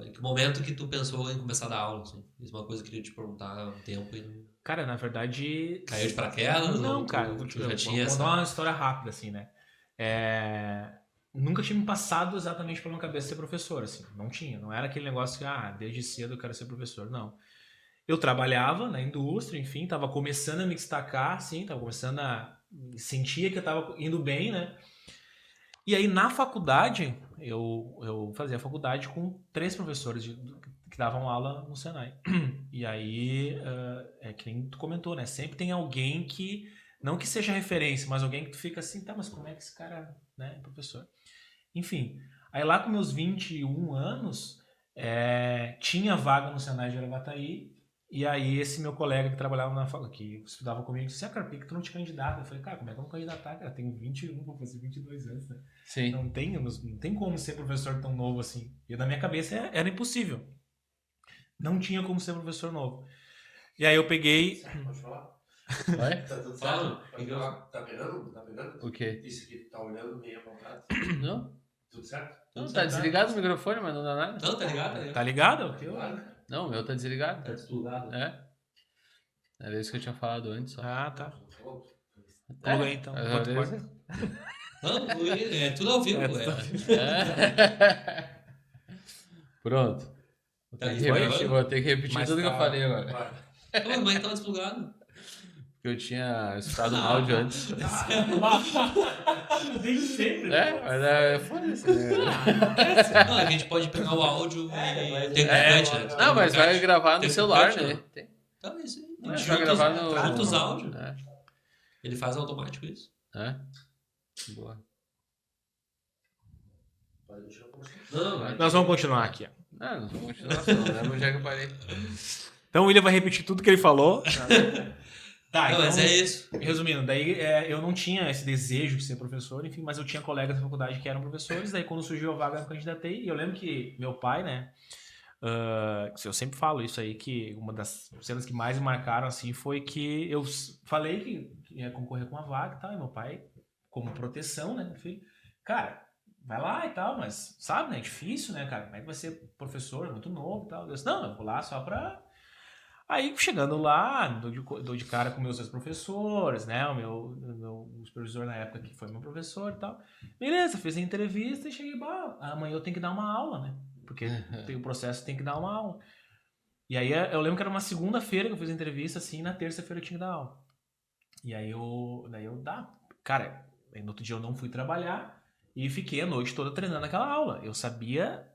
Em que momento que tu pensou em começar a dar aula? Assim? Isso é uma coisa que eu queria te perguntar há um tempo e não... Cara, na verdade... Caiu de paraquedas? Não, ou cara, tu eu já tinha vou essa... contar uma história rápida, assim, né? Nunca tinha me passado exatamente pela minha cabeça ser professor, assim. Não tinha. Não era aquele negócio que, desde cedo eu quero ser professor. Não. Eu trabalhava na indústria, enfim, estava começando a me destacar, assim, estava começando a... Sentia que eu estava indo bem, né? E aí, na faculdade, eu fazia faculdade com 3 professores que davam aula no Senai. E aí, é que nem tu comentou, né? Sempre tem alguém que, não que seja referência, mas alguém que tu fica assim, tá, mas como é que esse cara, né, é professor? Enfim, aí lá com meus 21 anos, tinha vaga no Senai de Gravataí, e aí esse meu colega que trabalhava que estudava comigo, disse, cara, por que tu não te candidata? Eu falei, cara, como é que eu vou candidatar? Cara, tenho 21, vou fazer 22 anos, né? Sim. Não tem como ser professor tão novo assim. E na minha cabeça era impossível. Não tinha como ser professor novo. E aí eu peguei... Pode falar? Vai? Tá tudo Fala. certo? Tá pegando? Tá pegando? O quê? Isso aqui, tá olhando meio apontado. Não? Tudo certo? Não, tá desligado o microfone, mas não dá nada. Não, tá ligado? Tá ligado? O teu? Não, o meu tá desligado. Tá desplugado. Era isso que eu tinha falado antes. Só. Ah, tá. É, Pluga aí, então. Enquanto corta. Não, é tudo ao vivo. Pronto. Vou ter que repetir tudo que eu falei agora. Mas então desplugado. Porque eu tinha escutado um áudio antes. Nem sempre. Mas foda-se, né? Não, a gente pode pegar o áudio e ter né? Não, mas vai gravar no celular, né? Então é isso aí. Mas vai gravar no... Junta os áudios. É. Ele faz automático isso. Boa. Não, Nós vamos continuar aqui. Nós vamos continuar, não lembro onde é que eu parei. Então o William vai repetir tudo que ele falou. Tá, não, mas é isso. Resumindo, daí eu não tinha esse desejo de ser professor, enfim, mas eu tinha colegas da faculdade que eram professores, daí quando surgiu a vaga eu me candidatei, e eu lembro que meu pai, né, eu sempre falo isso aí, que uma das cenas que mais me marcaram, assim, foi que eu falei que ia concorrer com uma vaga e tal, e meu pai, como proteção, né, filho, cara, vai lá e tal, mas sabe, né, é difícil, né, cara, como é que vai ser professor, é muito novo e tal, eu disse, não, eu vou lá só pra... Aí, chegando lá, dou de cara com meus 2 professores, né? O meu supervisor na época que foi meu professor e tal. Beleza, fiz a entrevista e cheguei, amanhã eu tenho que dar uma aula, né? Porque tem o processo, tem que dar uma aula. E aí, eu lembro que era uma segunda-feira que eu fiz a entrevista, assim, e na terça-feira eu tinha que dar aula. E aí, cara, no outro dia eu não fui trabalhar e fiquei a noite toda treinando aquela aula. Eu sabia...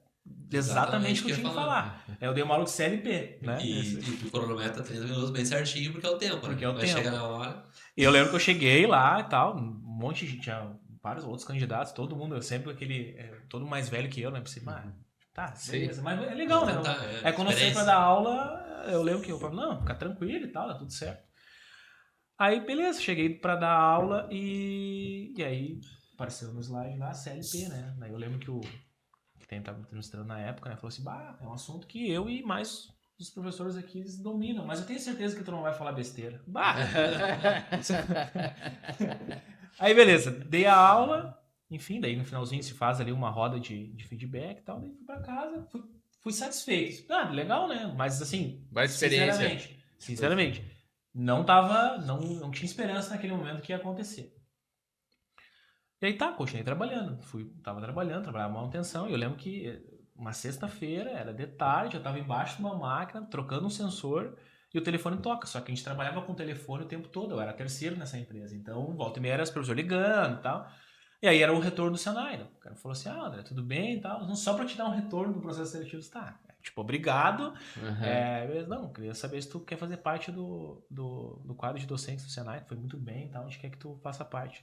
Exatamente o que eu tinha que falar. Eu dei uma aula de CLP, né? E tu cronometra 30 minutos bem certinho, porque é o tempo, porque né? Vai chegar na hora. E eu lembro que eu cheguei lá e tal, um monte de gente, tinha vários outros candidatos, todo mundo, eu sempre aquele, todo mais velho que eu, né? Pensei, tá, beleza. Mas é legal, né? Quando eu saí pra dar aula, eu lembro que eu falei, não, fica tranquilo e tal, tá tudo certo. Aí, beleza, cheguei pra dar aula e aí apareceu no slide lá, CLP, né? Aí eu lembro que quem estava me administrando na época, né, falou assim, é um assunto que eu e mais os professores aqui eles dominam, mas eu tenho certeza que tu não vai falar besteira. Aí beleza, dei a aula, enfim, daí no finalzinho se faz ali uma roda de feedback e tal, daí fui pra casa, fui satisfeito. Legal, né? Mas assim, mais experiência. Sinceramente, não tinha esperança naquele momento que ia acontecer. E aí continuei trabalhando. Tava trabalhando, trabalhava manutenção. E eu lembro que uma sexta-feira, era de tarde, eu tava embaixo de uma máquina, trocando um sensor, e o telefone toca. Só que a gente trabalhava com o telefone o tempo todo, eu era terceiro nessa empresa. Então, volta e meia era os professores ligando e tal. E aí era o retorno do Senai. Né? O cara falou assim, André, tudo bem e tal. Não, só pra te dar um retorno do processo seletivo. Tá, tipo, obrigado. Uhum. Não, queria saber se tu quer fazer parte do quadro de docentes do Senai. Foi muito bem e tal, a gente quer que tu faça parte.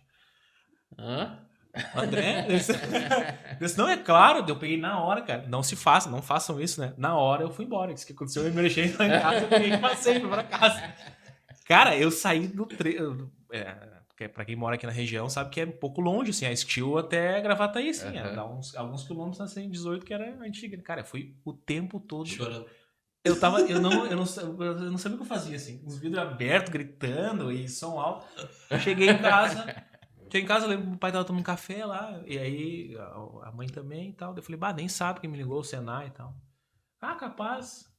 Hã? André? Disse, não, é claro, eu peguei na hora, cara. Não façam isso, né? Na hora eu fui embora. Disse que aconteceu, eu me deixei em casa, eu peguei e passei, fui pra casa. Cara, eu saí do pra quem mora aqui na região, sabe que é um pouco longe, assim, a Estil até Gravataí, assim, dá alguns quilômetros na 118, que era antiga. Cara, foi o tempo todo. Chorando. Eu não sabia o que eu fazia, assim, os vidros abertos, gritando e som alto. Cheguei em casa, eu lembro que o pai tava tomando café lá, e aí a mãe também e tal. Eu falei, nem sabe quem me ligou, o Senai e tal. Ah, capaz.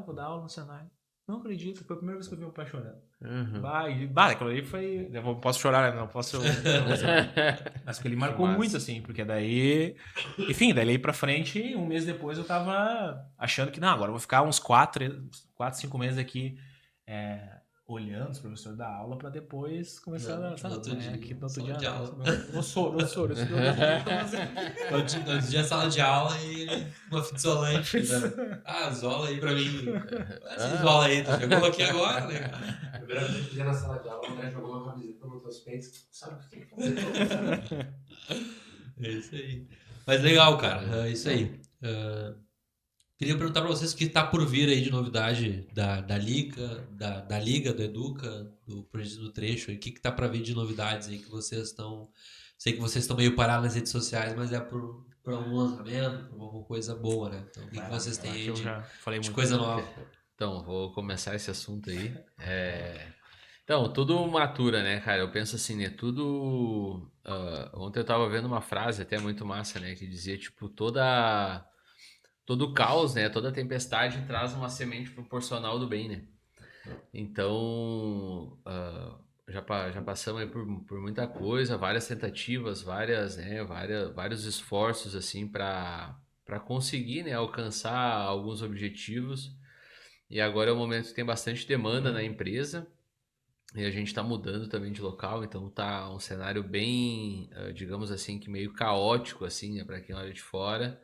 Vou dar aula no Senai. Não acredito, foi a primeira vez que eu vi meu pai chorando. Aquilo ali foi. Eu não posso chorar, né? Não posso. Mas que ele marcou muito, assim, porque daí. Enfim, daí pra frente, um mês depois eu tava achando que, não, agora eu vou ficar uns 4, 5 meses aqui olhando os professores da aula pra depois começar No outro dia, aqui no outro sala dia. de aula. No soro. No outro dia sala de aula e uma fita isolante. Né? Isola aí pra mim. Essa isola aí, tu chegou aqui agora, né? Primeira vez que eu fiz na sala de aula, o André jogou uma camiseta nos teus peitos. Sabe o que tem que fazer? É isso aí. Mas legal, cara. É isso aí. Queria perguntar para vocês o que está por vir aí de novidade da Liga, da Liga, do Educa, do projeto do Trecho. O que está para vir de novidades aí que vocês estão... Sei que vocês estão meio parados nas redes sociais, mas é por um lançamento, por alguma coisa boa, né? Então, o que vocês têm aí de coisa nova? Então, vou começar esse assunto aí. Então, tudo matura, né, cara? Eu penso assim, né? Tudo... ontem eu tava vendo uma frase até muito massa, né? Que dizia, tipo, todo caos, né? Toda tempestade traz uma semente proporcional do bem, né? Então, já passamos aí por muita coisa, várias tentativas, vários esforços, assim, para conseguir, né? Alcançar alguns objetivos. E agora é um momento que tem bastante demanda na empresa. E a gente está mudando também de local, então tá um cenário bem, digamos assim, que meio caótico, assim, né? Para quem olha de fora.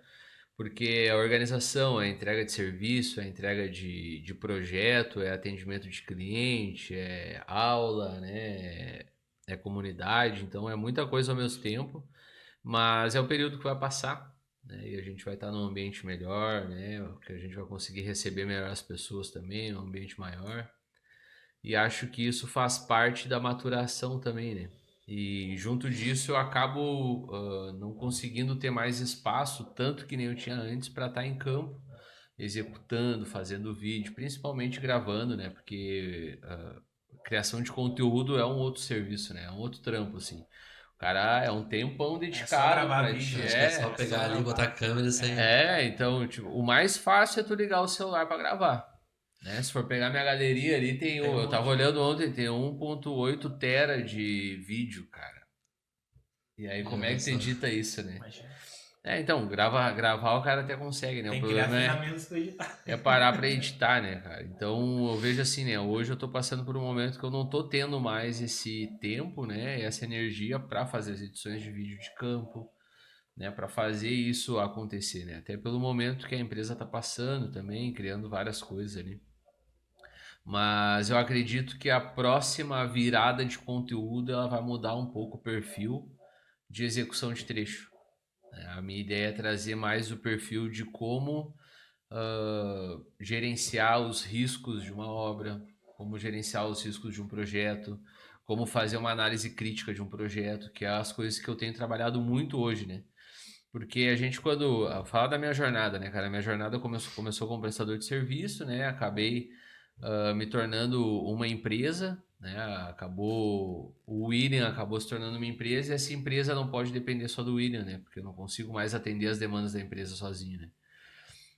Porque a organização, é entrega de serviço, é entrega de projeto, é atendimento de cliente, é aula, né? É comunidade, então é muita coisa ao mesmo tempo, mas é um período que vai passar, né? E a gente vai estar num ambiente melhor, né? Que a gente vai conseguir receber melhor as pessoas também, num ambiente maior. E acho que isso faz parte da maturação também, né? E junto disso eu acabo não conseguindo ter mais espaço, tanto que nem eu tinha antes, para estar em campo, executando, fazendo vídeo, principalmente gravando, né? Porque criação de conteúdo é um outro serviço, né? É um outro trampo, assim. O cara é um tempão dedicado pra ti. Acho que é só pegar ali, botar a câmera e sair. Então, tipo, o mais fácil é tu ligar o celular para gravar. Né? Se for pegar minha galeria ali, eu tava olhando ontem, tem 1.8 tera de vídeo, cara. E aí, como é que tu edita isso, né? Então, gravar o cara até consegue, né? Tem o que criar problema ferramentas pra editar. é parar pra editar, né, cara? Então, eu vejo assim, né? Hoje eu tô passando por um momento que eu não tô tendo mais esse tempo, né? Essa energia pra fazer as edições de vídeo de campo, né? Pra fazer isso acontecer, né? Até pelo momento que a empresa tá passando também, criando várias coisas ali. Mas eu acredito que a próxima virada de conteúdo ela vai mudar um pouco o perfil de execução de trecho. A minha ideia é trazer mais o perfil de como gerenciar os riscos de uma obra, como gerenciar os riscos de um projeto, como fazer uma análise crítica de um projeto, que é as coisas que eu tenho trabalhado muito hoje, né? Porque a gente, quando... Fala da minha jornada, né, cara? A minha jornada começou como prestador de serviço, né? Acabei me tornando uma empresa, né? O William acabou se tornando uma empresa e essa empresa não pode depender só do William, né? Porque eu não consigo mais atender as demandas da empresa sozinho, né?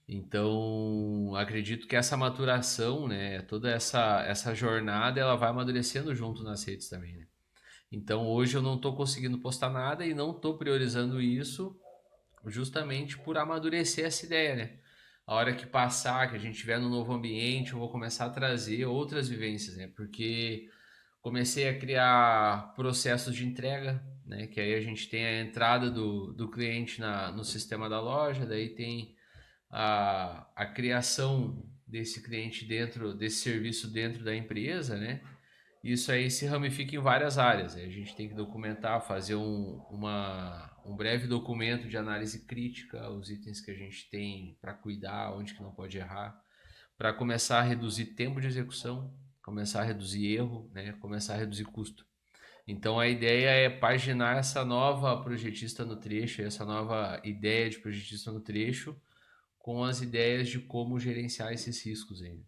Então, acredito que essa maturação, né? Toda essa jornada, ela vai amadurecendo junto nas redes também, né? Então hoje eu não estou conseguindo postar nada e não estou priorizando isso justamente por amadurecer essa ideia, né? A hora que passar, que a gente estiver no novo ambiente, eu vou começar a trazer outras vivências, né? Porque comecei a criar processos de entrega, né? Que aí a gente tem a entrada do cliente no sistema da loja, daí tem a criação desse cliente dentro desse serviço dentro da empresa, né? Isso aí se ramifica em várias áreas. A gente tem que documentar, fazer um breve documento de análise crítica, os itens que a gente tem para cuidar, onde que não pode errar, para começar a reduzir tempo de execução, começar a reduzir erro, né? Começar a reduzir custo. Então a ideia é paginar essa nova projetista no trecho, essa nova ideia de projetista no trecho, com as ideias de como gerenciar esses riscos aí.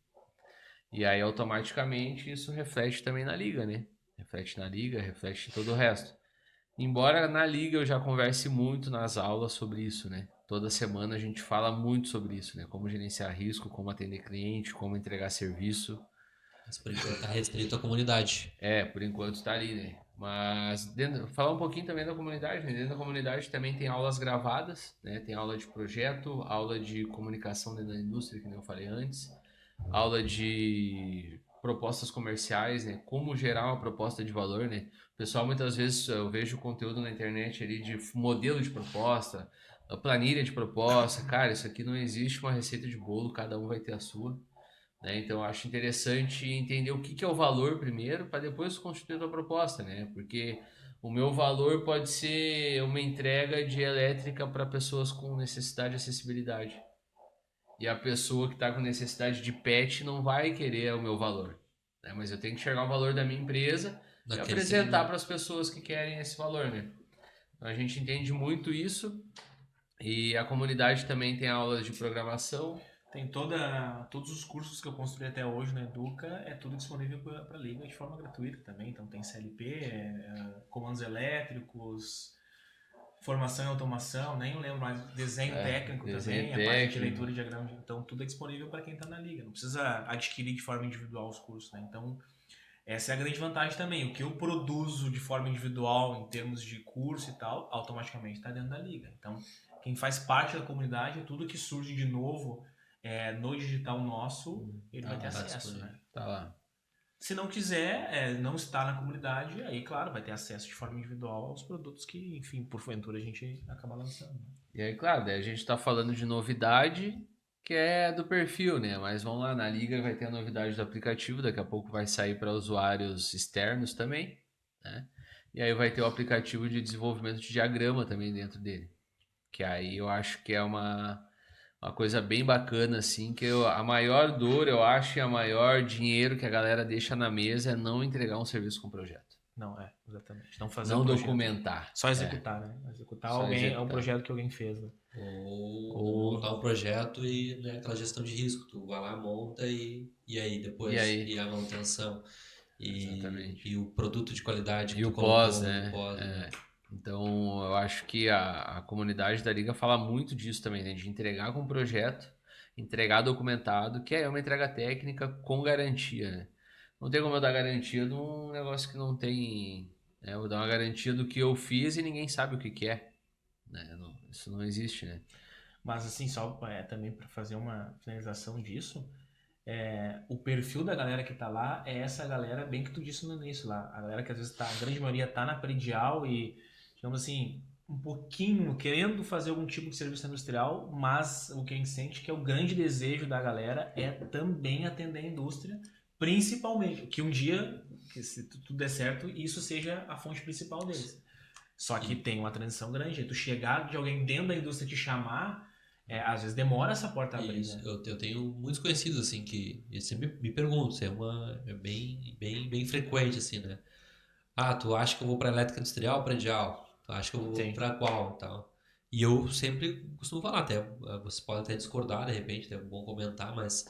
E aí automaticamente isso reflete também na liga, né? Reflete na liga, reflete em todo o resto. Embora na liga eu já converse muito nas aulas sobre isso, né? Toda semana a gente fala muito sobre isso, né? Como gerenciar risco, como atender cliente, como entregar serviço. Mas por enquanto tá restrito à comunidade. Por enquanto está ali, né? Mas falar um pouquinho também da comunidade, né? Dentro da comunidade também tem aulas gravadas, né? Tem aula de projeto, aula de comunicação dentro da indústria, que nem eu falei antes, aula de propostas comerciais, né? Como gerar uma proposta de valor, né? O pessoal muitas vezes eu vejo conteúdo na internet ali de modelo de proposta, planilha de proposta. Cara, isso aqui não existe uma receita de bolo, cada um vai ter a sua. Né? Então, eu acho interessante entender o que é o valor primeiro, para depois constituir a tua proposta, né? Porque o meu valor pode ser uma entrega de elétrica para pessoas com necessidade de acessibilidade. E a pessoa que está com necessidade de pet não vai querer o meu valor. Né? Mas eu tenho que enxergar o valor da minha empresa e apresentar para as pessoas que querem esse valor, né? Então, a gente entende muito isso. E a comunidade também tem aulas de programação. Tem todos os cursos que eu construí até hoje na Educa, é tudo disponível para a Liga de forma gratuita também. Então tem CLP, comandos elétricos, formação e automação, nem lembro mais, desenho técnico também, a parte de leitura e diagrama. Então tudo é disponível para quem está na Liga. Não precisa adquirir de forma individual os cursos, né? Então essa é a grande vantagem também. O que eu produzo de forma individual em termos de curso e tal, automaticamente está dentro da Liga. Então quem faz parte da comunidade, tudo que surge de novo no digital nosso, ele vai ter acesso, né? Tá lá. Se não quiser, não estar na comunidade, aí, claro, vai ter acesso de forma individual aos produtos que, enfim, porventura a gente acaba lançando. E aí, claro, daí a gente tá falando de novidade, que é do perfil, né? Mas vamos lá, na Liga vai ter a novidade do aplicativo, daqui a pouco vai sair para usuários externos também, né? E aí vai ter o aplicativo de desenvolvimento de diagrama também dentro dele. Que aí eu acho que é uma coisa bem bacana, assim, que a maior dor, eu acho, e a maior dinheiro que a galera deixa na mesa é não entregar um serviço com projeto. Não, exatamente. Não fazer não documentar. Só executar, né? Executar é um projeto que alguém fez, né? Ou montar um projeto e, né, aquela gestão de risco. Tu vai lá, monta e aí depois e a manutenção. E o produto de qualidade que e tu o pós, colocou, né? Né? Então, eu acho que a comunidade da Liga fala muito disso também, né? De entregar com projeto, entregar documentado, que é uma entrega técnica com garantia, né? Não tem como eu dar garantia de um negócio que não tem... Né? Eu vou dar uma garantia do que eu fiz e ninguém sabe o que é. Né? Isso não existe, né? Mas, assim, só também para fazer uma finalização disso, o perfil da galera que tá lá é essa galera, bem que tu disse no início lá, a galera que às vezes a grande maioria tá na predial e, digamos assim, um pouquinho querendo fazer algum tipo de serviço industrial, mas o que a gente sente que é o grande desejo da galera é também atender a indústria, principalmente, que um dia, que se tudo der certo, isso seja a fonte principal deles. Só que tem uma transição grande, tu chegar de alguém dentro da indústria te chamar, às vezes demora essa porta a abrir, né? Eu tenho muitos conhecidos, assim, que eles sempre me perguntam, é bem frequente, assim, né? Ah, tu acha que eu vou pra elétrica industrial ou predial? Tu acha que eu vou pra qual? Tal. E eu sempre costumo falar, até, você pode até discordar, de repente, é bom comentar, mas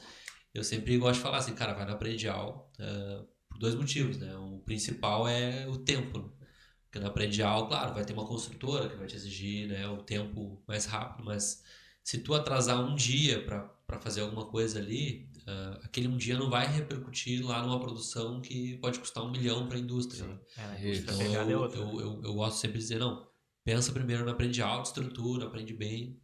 eu sempre gosto de falar assim, cara, vai na predial, por dois motivos, né? O principal é o tempo, porque na predial, claro, vai ter uma construtora que vai te exigir, né, o tempo mais rápido, mas se tu atrasar um dia para fazer alguma coisa ali, aquele um dia não vai repercutir lá numa produção que pode custar 1 milhão para a indústria. Né? A Então pegada é outra. eu gosto sempre de dizer, não, pensa primeiro na predial de estrutura, aprende bem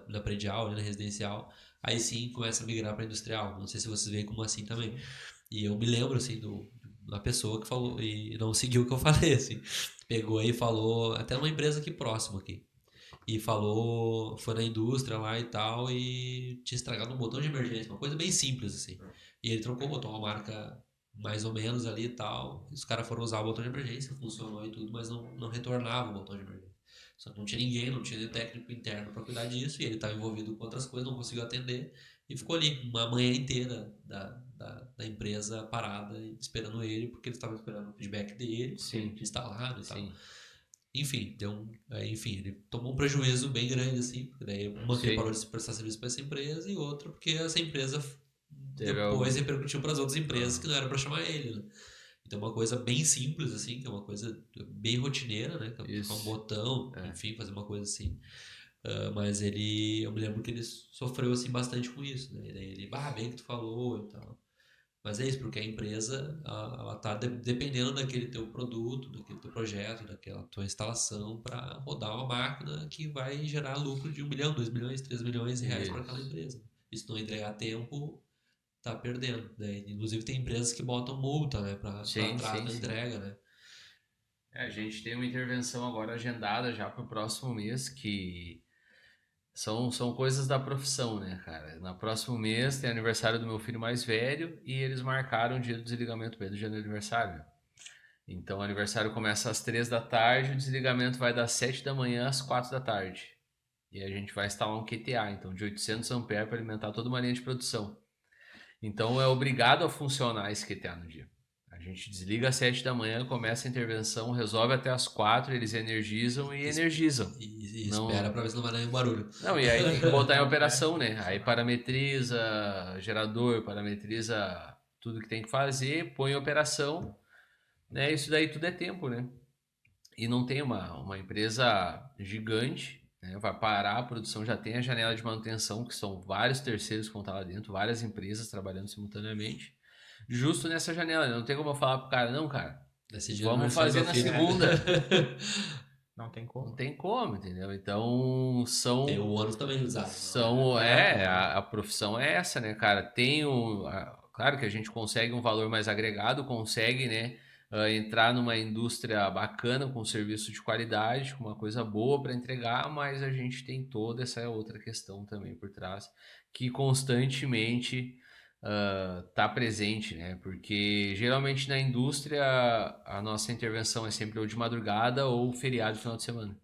na predial, né, na residencial, aí sim começa a migrar para industrial. Não sei se vocês veem como assim também. E eu me lembro, assim, da pessoa que falou, e não seguiu o que eu falei, assim, pegou e falou, até numa empresa aqui próxima aqui, e falou, foi na indústria lá e tal, e tinha estragado um botão de emergência, uma coisa bem simples, assim. E ele trocou, botou uma marca mais ou menos ali e tal, e os caras foram usar o botão de emergência, funcionou e tudo, mas não retornava o botão de emergência. Só que não tinha ninguém, não tinha técnico interno para cuidar disso, e ele estava envolvido com outras coisas, não conseguiu atender, e ficou ali uma manhã inteira da empresa parada, esperando ele, porque eles estavam esperando o feedback dele, porque ele tinha instalado e tal. Enfim, ele tomou um prejuízo bem grande, assim, porque daí uma que ele parou de prestar serviço para essa empresa e outra porque essa empresa depois repercutiu para as outras empresas que não era para chamar ele, né? Então uma coisa bem simples, assim, que é uma coisa bem rotineira, né? Que é um botão, enfim, fazer uma coisa assim. Mas eu me lembro que ele sofreu, assim, bastante com isso, né? E daí ele, bem que tu falou e tal. Mas é isso, porque a empresa, ela tá dependendo daquele teu produto, daquele teu projeto, daquela tua instalação para rodar uma máquina que vai gerar lucro de 1 milhão, 2 milhões, 3 milhões de reais para aquela empresa. E se não entregar a tempo, tá perdendo. Né? Inclusive tem empresas que botam multa, né, para atraso da entrega, né? A gente tem uma intervenção agora agendada já para o próximo mês que são coisas da profissão, né, cara? No próximo mês tem aniversário do meu filho mais velho e eles marcaram o dia do desligamento dele, do dia do aniversário. Então o aniversário começa às 3 da tarde, o desligamento vai das 7 da manhã às 4 da tarde. E a gente vai instalar um QTA, então de 800 amperes para alimentar toda uma linha de produção. Então é obrigado a funcionar esse QTA no dia. A gente desliga às 7 da manhã, começa a intervenção, resolve até às 4, eles energizam e energizam. E espera para ver se não vai dar nenhum barulho. Não, e aí tem que botar em operação, né? Aí parametriza gerador, parametriza tudo que tem que fazer, põe em operação, né? Isso daí tudo é tempo, né? E não tem uma empresa gigante, né? Vai parar a produção, já tem a janela de manutenção, que são vários terceiros que vão estar lá dentro, várias empresas trabalhando simultaneamente. Justo nessa janela, não tem como eu falar pro cara, não, cara, vamos fazer na segunda. Não tem como. Não tem como, entendeu? Então, tem o ônus também usado. A profissão é essa, né, cara? Claro que a gente consegue um valor mais agregado, consegue, né, entrar numa indústria bacana, com serviço de qualidade, com uma coisa boa para entregar, mas a gente tem toda essa outra questão também por trás, que constantemente tá presente, né? Porque geralmente na indústria a nossa intervenção é sempre ou de madrugada ou feriado de final de semana.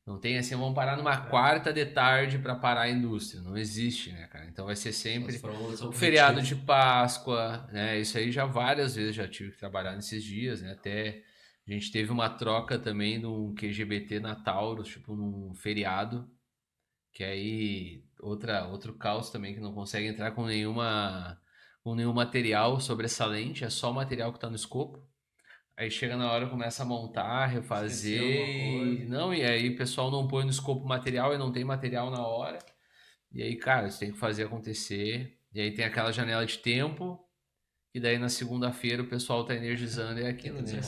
Não tem assim, vamos parar numa quarta de tarde para parar a indústria. Não existe, né, cara? Então vai ser sempre o feriado de Páscoa, né? Isso aí já várias vezes já tive que trabalhar nesses dias, né? Até a gente teve uma troca também num QGBT na Taurus, tipo num feriado, que aí outro caos também, que não consegue entrar com nenhum material sobressalente, é só o material que está no escopo. Aí chega na hora, começa a montar, refazer, e aí o pessoal não põe no escopo material e não tem material na hora. E aí, cara, você tem que fazer acontecer. E aí tem aquela janela de tempo, e daí na segunda-feira o pessoal tá energizando, é aquilo, né?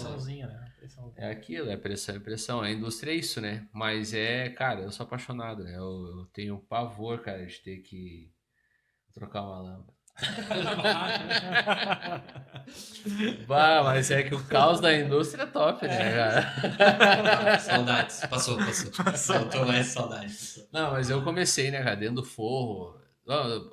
É aquilo, é pressão. A indústria é isso, né? Mas cara, eu sou apaixonado, né? Eu tenho pavor, cara, de ter que trocar uma lâmpada. Mas é que o caos da indústria é top, né, cara? Saudades, passou. Não tô mais saudades. Não, mas eu comecei, né, cara, dentro do forro.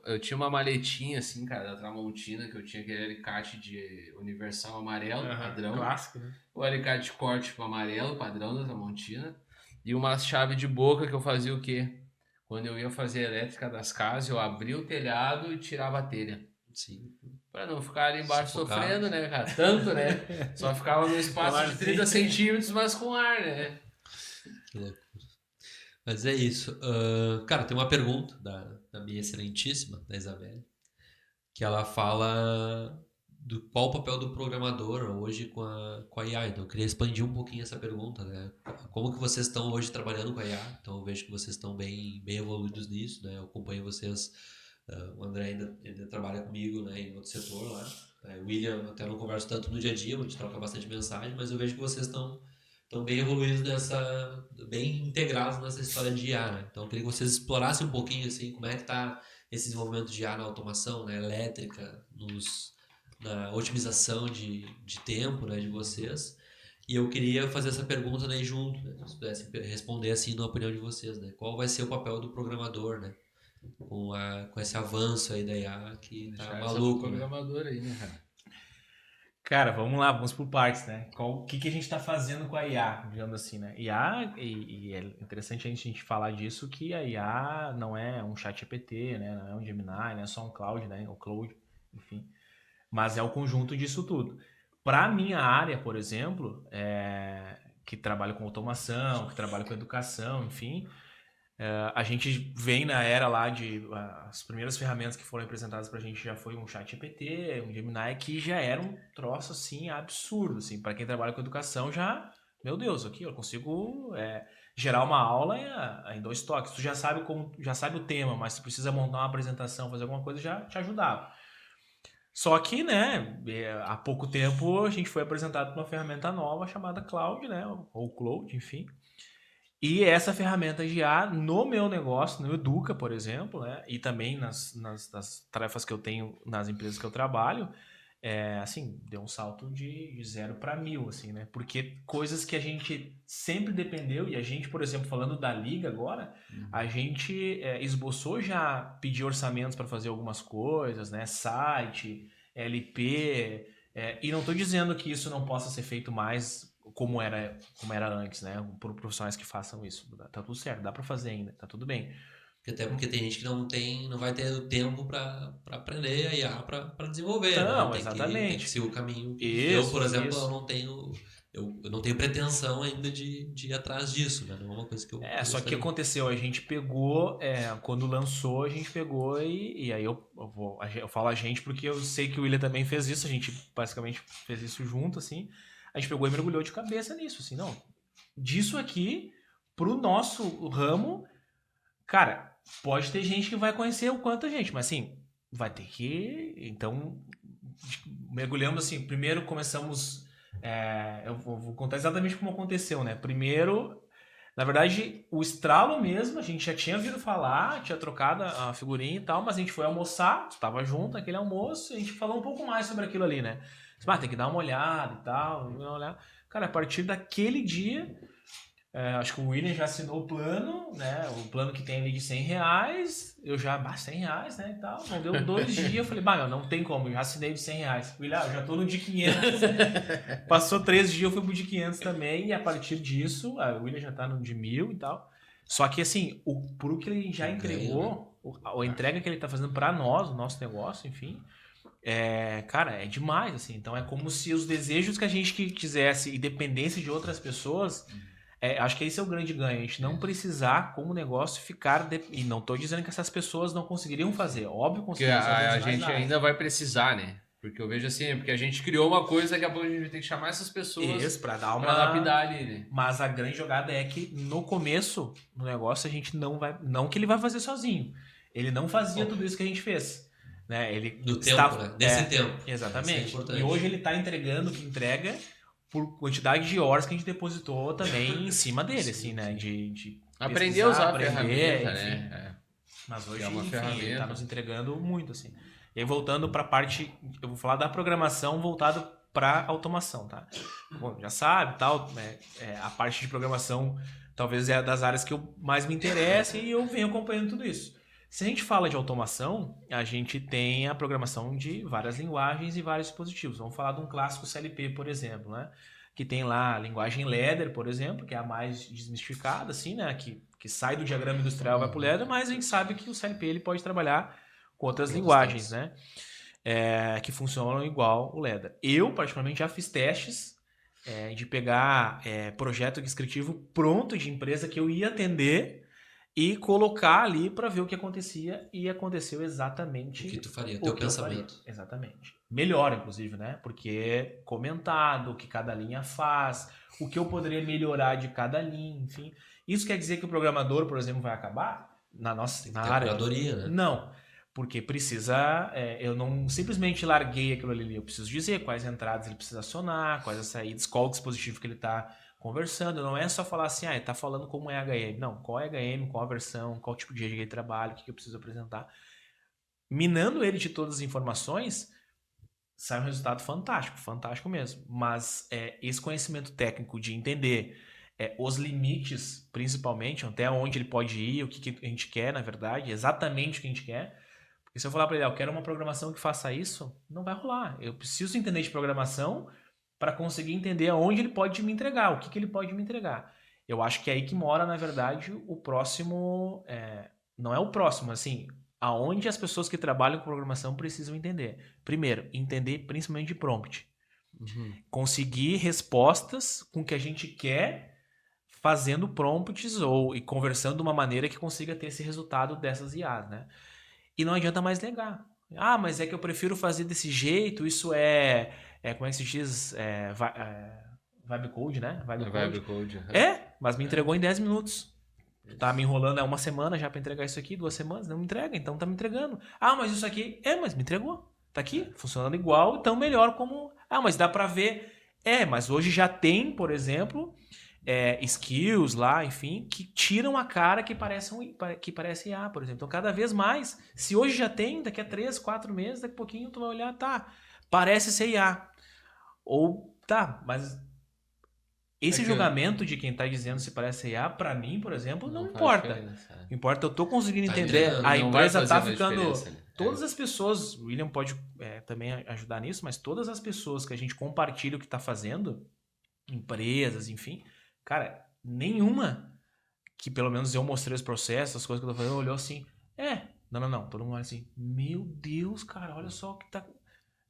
Eu tinha uma maletinha, assim, cara, da Tramontina, que eu tinha aquele alicate de universal amarelo, padrão. Clássico, né? O alicate de corte tipo, amarelo, padrão da Tramontina. E uma chave de boca que eu fazia o quê? Quando eu ia fazer a elétrica das casas, eu abria o telhado e tirava a telha. Sim. Pra não ficar ali embaixo sofrendo, né, cara? Tanto, né? Só ficava no espaço de 30 centímetros, mas com ar, né? Que loucura. Mas é isso. Cara, tem uma pergunta da minha excelentíssima, da Isabelle, que ela fala do qual o papel do programador hoje com a IA. Então eu queria expandir um pouquinho essa pergunta, né? Como que vocês estão hoje trabalhando com a IA? Então eu vejo que vocês estão bem evoluídos nisso, né? Eu acompanho vocês O André ainda trabalha comigo, né, em outro setor lá. O William até não converso tanto no dia a dia, a gente troca bastante mensagem, mas eu vejo que vocês estão bem evoluídos bem integrados nessa história de IA, né? Então eu queria que vocês explorassem um pouquinho assim, como é que está esse desenvolvimento de IA na automação, né, elétrica, na otimização de tempo, né, de vocês. E eu queria fazer essa pergunta, né, junto, né, se vocês pudessem responder assim na opinião de vocês, né? Qual vai ser o papel do programador, né? Com esse avanço aí da IA que tá Deixar maluco, né? programador aí, né, cara? Cara, vamos lá, vamos por partes, né? O que a gente está fazendo com a IA, digamos assim, né? IA, e é interessante a gente falar disso, que a IA não é um chat GPT, né? Não é um Gemini, não é só um Cloud, né? O Cloud, enfim. Mas é o conjunto disso tudo. Para a minha área, por exemplo, que trabalha com automação, que trabalha com educação, enfim, a gente vem na era lá as primeiras ferramentas que foram apresentadas pra gente já foi um chat GPT, um Gemini, que já era um troço assim absurdo, assim, para quem trabalha com educação já, meu Deus, aqui eu consigo gerar uma aula em 2 toques. Tu já sabe o tema, mas se precisa montar uma apresentação, fazer alguma coisa, já te ajudava. Só que, né, há pouco tempo a gente foi apresentado uma ferramenta nova chamada Cloud, né, ou Cloud, enfim. E essa ferramenta de IA no meu negócio, no Educa, por exemplo, né, e também nas tarefas que eu tenho nas empresas que eu trabalho, assim, deu um salto de 0 para 1000, assim, né? Porque coisas que a gente sempre dependeu, e a gente, por exemplo, falando da Liga agora, a gente esboçou já pedir orçamentos para fazer algumas coisas, né? Site, LP, e não estou dizendo que isso não possa ser feito mais como era antes, né? Por profissionais que façam isso. Tá tudo certo, dá para fazer ainda, tá tudo bem. Até porque tem gente que não vai ter o tempo para aprender a IA para desenvolver, Não, né? exatamente. Tem que seguir o caminho. Isso, eu, por exemplo, isso. eu não tenho pretensão ainda de ir atrás disso, né? Não é uma coisa que eu Só que o que gostaria. aconteceu? A gente pegou, quando lançou, a gente pegou e aí eu falo a gente porque eu sei que o William também fez isso, a gente basicamente fez isso junto, assim. A gente pegou e mergulhou de cabeça nisso, assim, não. Disso aqui, pro nosso ramo, cara, pode ter gente que vai conhecer o quanto a gente, mas assim, vai ter que. Então, mergulhamos assim. Primeiro começamos. Eu vou contar exatamente como aconteceu, né? Primeiro, na verdade, o estralo mesmo, a gente já tinha ouvido falar, tinha trocado a figurinha e tal, mas a gente foi almoçar, estava junto naquele almoço, e a gente falou um pouco mais sobre aquilo ali, né? Tem que dar uma olhada e tal, dar uma olhada. Cara, a partir daquele dia. Acho que o William já assinou o plano, né? O plano que tem ali de R$100. Eu já, R$100, né? E tal. Não deu 2 dias. Eu falei, não tem como. Eu já assinei de R$100. William, eu já tô no de 500. Passou 3 dias, eu fui pro de 500 também. E a partir disso, o William já tá no de 1000 e tal. Só que, assim, pro que ele já entregou, a entrega que ele tá fazendo pra nós, o nosso negócio, enfim. Cara, é demais, assim. Então é como se os desejos que a gente quisesse e dependência de outras pessoas. Acho que esse é o grande ganho, a gente não precisar, como negócio, ficar... E não estou dizendo que essas pessoas não conseguiriam fazer, óbvio que conseguiriam. Porque a gente ainda vai precisar, né? Porque eu vejo assim, porque a gente criou uma coisa, daqui a pouco a gente vai ter que chamar essas pessoas isso, pra dar uma... pra lapidar ali, né? Mas a grande jogada é que no começo, no negócio, a gente não vai... Não que ele vai fazer sozinho. Ele não fazia tudo isso que a gente fez. Né? Ele do tempo, né? Desse tempo. Exatamente. E hoje ele está entregando o que entrega por quantidade de horas que a gente depositou também em cima dele, assim, né? De aprender a usar a ferramenta, né? Mas hoje, é uma ferramenta. Ele tá nos entregando muito, assim. E aí, voltando para a parte... Eu vou falar da programação voltado para automação, tá? Bom, já sabe, tal, a parte de programação talvez é das áreas que eu mais me interessa e eu venho acompanhando tudo isso. Se a gente fala de automação, a gente tem a programação de várias linguagens e vários dispositivos. Vamos falar de um clássico CLP, por exemplo, né? Que tem lá a linguagem Ladder, por exemplo, que é a mais desmistificada, assim, né? Que sai do diagrama industrial e vai para o Ladder, mas a gente sabe que o CLP ele pode trabalhar com outras linguagens, né? Que funcionam igual o Ladder. Eu, particularmente, já fiz testes de pegar projeto descritivo pronto de empresa que eu ia atender e colocar ali para ver o que acontecia, e aconteceu exatamente o que tu faria, teu pensamento. Exatamente. Melhor, inclusive, né? Porque comentado, o que cada linha faz, o que eu poderia melhorar de cada linha, enfim. Isso quer dizer que o programador, por exemplo, vai acabar na área? Curadoria, né? Não. Porque precisa, eu não simplesmente larguei aquilo ali, eu preciso dizer quais entradas ele precisa acionar, quais as saídas, qual o dispositivo que ele está conversando. Não é só falar assim, ele está falando como é HM. Não, qual é HM, qual a versão, qual tipo de rede ele trabalha, o que eu preciso apresentar. Minando ele de todas as informações, sai um resultado fantástico, fantástico mesmo. Mas esse conhecimento técnico de entender os limites, principalmente, até onde ele pode ir, o que a gente quer, na verdade, exatamente o que a gente quer. Porque se eu falar para ele, eu quero uma programação que faça isso, não vai rolar. Eu preciso entender de programação para conseguir entender aonde ele pode me entregar, o que ele pode me entregar. Eu acho que é aí que mora, na verdade, o próximo... não é o próximo, assim, aonde as pessoas que trabalham com programação precisam entender. Primeiro, entender principalmente de prompt. Conseguir respostas com o que a gente quer fazendo prompts e conversando de uma maneira que consiga ter esse resultado dessas IAs, né? E não adianta mais negar. Mas é que eu prefiro fazer desse jeito, isso como é que se diz? Vibe code, né? Vibe code. Mas me entregou em 10 minutos. Tá me enrolando uma semana já pra entregar isso aqui, 2 semanas, não me entrega, então tá me entregando. Mas isso aqui, mas me entregou. Tá aqui, funcionando igual, então melhor como... mas dá pra ver. Mas hoje já tem, por exemplo, skills lá, enfim, que tiram a cara que parece IA, por exemplo. Então, cada vez mais, se hoje já tem, daqui a 3, 4 meses, daqui a pouquinho tu vai olhar, parece ser IA. Ou, mas esse julgamento de quem tá dizendo se parece ser IA, pra mim, por exemplo, não importa. Importa, eu tô conseguindo entender. A empresa tá ficando... Todas as pessoas, o William pode também ajudar nisso, mas todas as pessoas que a gente compartilha o que tá fazendo, empresas, enfim... Cara, nenhuma que pelo menos eu mostrei os processos, as coisas que eu tô fazendo, olhou assim, não. Todo mundo olha assim, meu Deus, cara, olha só o que tá...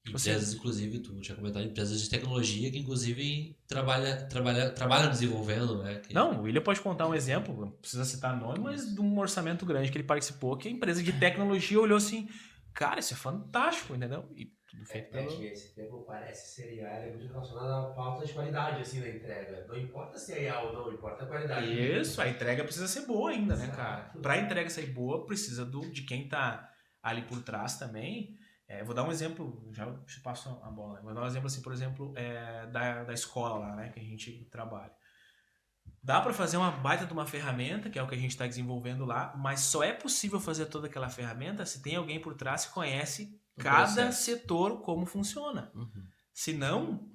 Empresas, inclusive, tu tinha comentado, empresas de tecnologia que, inclusive, trabalham desenvolvendo, né? Não, o William pode contar um exemplo, não precisa citar nome, mas de um orçamento grande que ele participou, que a empresa de tecnologia olhou assim, cara, isso é fantástico, entendeu? E tudo feito pelo... Esse tempo parece ser IA, é muito relacionado à falta de qualidade, assim, da entrega. Não importa se é IA ou não, importa a qualidade. Isso, a entrega precisa ser boa ainda, né, cara? Pra entrega ser boa, precisa de quem tá ali por trás também. Vou dar um exemplo, já te passo a bola. Vou dar um exemplo assim, por exemplo, da escola lá, né, que a gente trabalha. Dá para fazer uma baita de uma ferramenta, que é o que a gente está desenvolvendo lá, mas só é possível fazer toda aquela ferramenta se tem alguém por trás que conhece cada setor como funciona. Se não,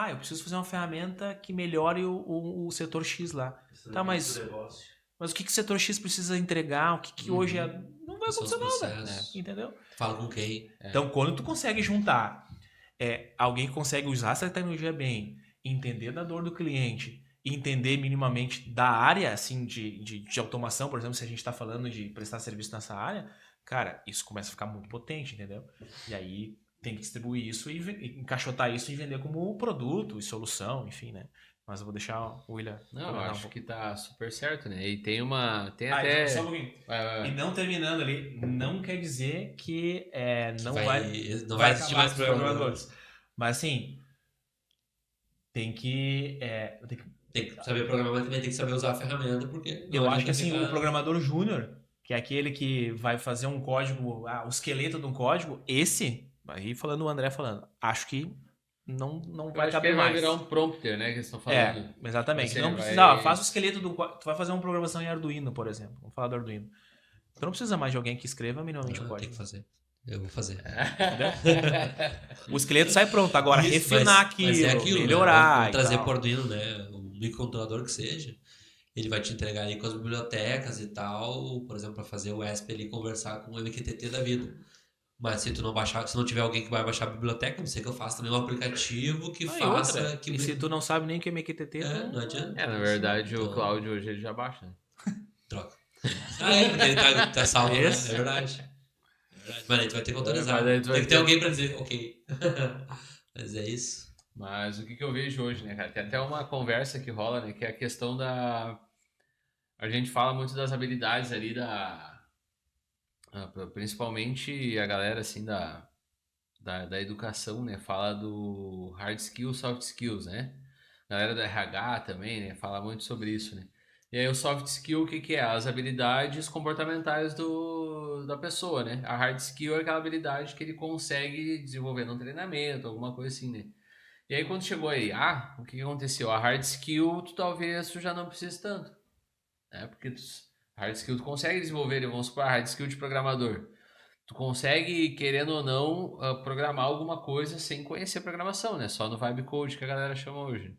eu preciso fazer uma ferramenta que melhore o setor X lá. Mas o que o setor X precisa entregar? O que hoje não vai acontecer nada, entendeu? Fala com quem. Então, quando tu consegue juntar alguém que consegue usar essa tecnologia bem, entender da dor do cliente, entender minimamente da área assim, de automação, por exemplo, se a gente está falando de prestar serviço nessa área, cara, isso começa a ficar muito potente, entendeu? E aí tem que distribuir isso e encaixotar isso e vender como produto e solução, enfim, né? Mas eu vou deixar o William... Não, eu acho que tá super certo, né? E tem até... Só um pouquinho. E não terminando ali, não quer dizer que não vai existir mais programadores. Mas assim, tem que saber programar, mas também tem que saber usar a ferramenta, porque... Eu acho que assim, o programador júnior, que é aquele que vai fazer um código, o esqueleto de um código, aí falando o André falando, acho que não vai caber mais. Vai virar um prompter, né, que eles estão falando. Exatamente. Você não precisa, faz o esqueleto do código, tu vai fazer uma programação em Arduino, por exemplo, vamos falar do Arduino. Tu não precisa mais de alguém que escreva minimamente o código. Tem que fazer. Eu vou fazer. O esqueleto sai pronto, agora refinar aquilo, melhorar. Vamos trazer pro Arduino, né, o microcontrolador que seja, ele vai te entregar ali com as bibliotecas e tal, por exemplo, para fazer o ESP ali conversar com o MQTT da vida. Mas se tu não baixar, se não tiver alguém que vai baixar a biblioteca, não sei que eu faço também um aplicativo que faça... E se tu não sabe nem o que é MQTT... não adianta. Na verdade, o Cláudio hoje ele já baixa, né? Troca. Porque ele tá salvo, né? É verdade. Mas aí tu vai ter que autorizar. Tem que ter alguém pra dizer, ok. Mas é isso. Mas o que eu vejo hoje, né, cara? Tem até uma conversa que rola, né? Que é a questão da... A gente fala muito das habilidades ali principalmente a galera, assim, da educação, né? Fala do hard skills, soft skills, né? A galera do RH também, né? Fala muito sobre isso, né? E aí o soft skill, o que é? As habilidades comportamentais da pessoa, né? A hard skill é aquela habilidade que ele consegue desenvolver num treinamento, alguma coisa assim, né? E aí quando chegou aí, o que aconteceu? A hard skill, talvez tu já não precise tanto, né? Porque hard skill tu consegue desenvolver, vamos supor, a hard skill de programador. Tu consegue, querendo ou não, programar alguma coisa sem conhecer programação, né? Só no vibe code que a galera chama hoje.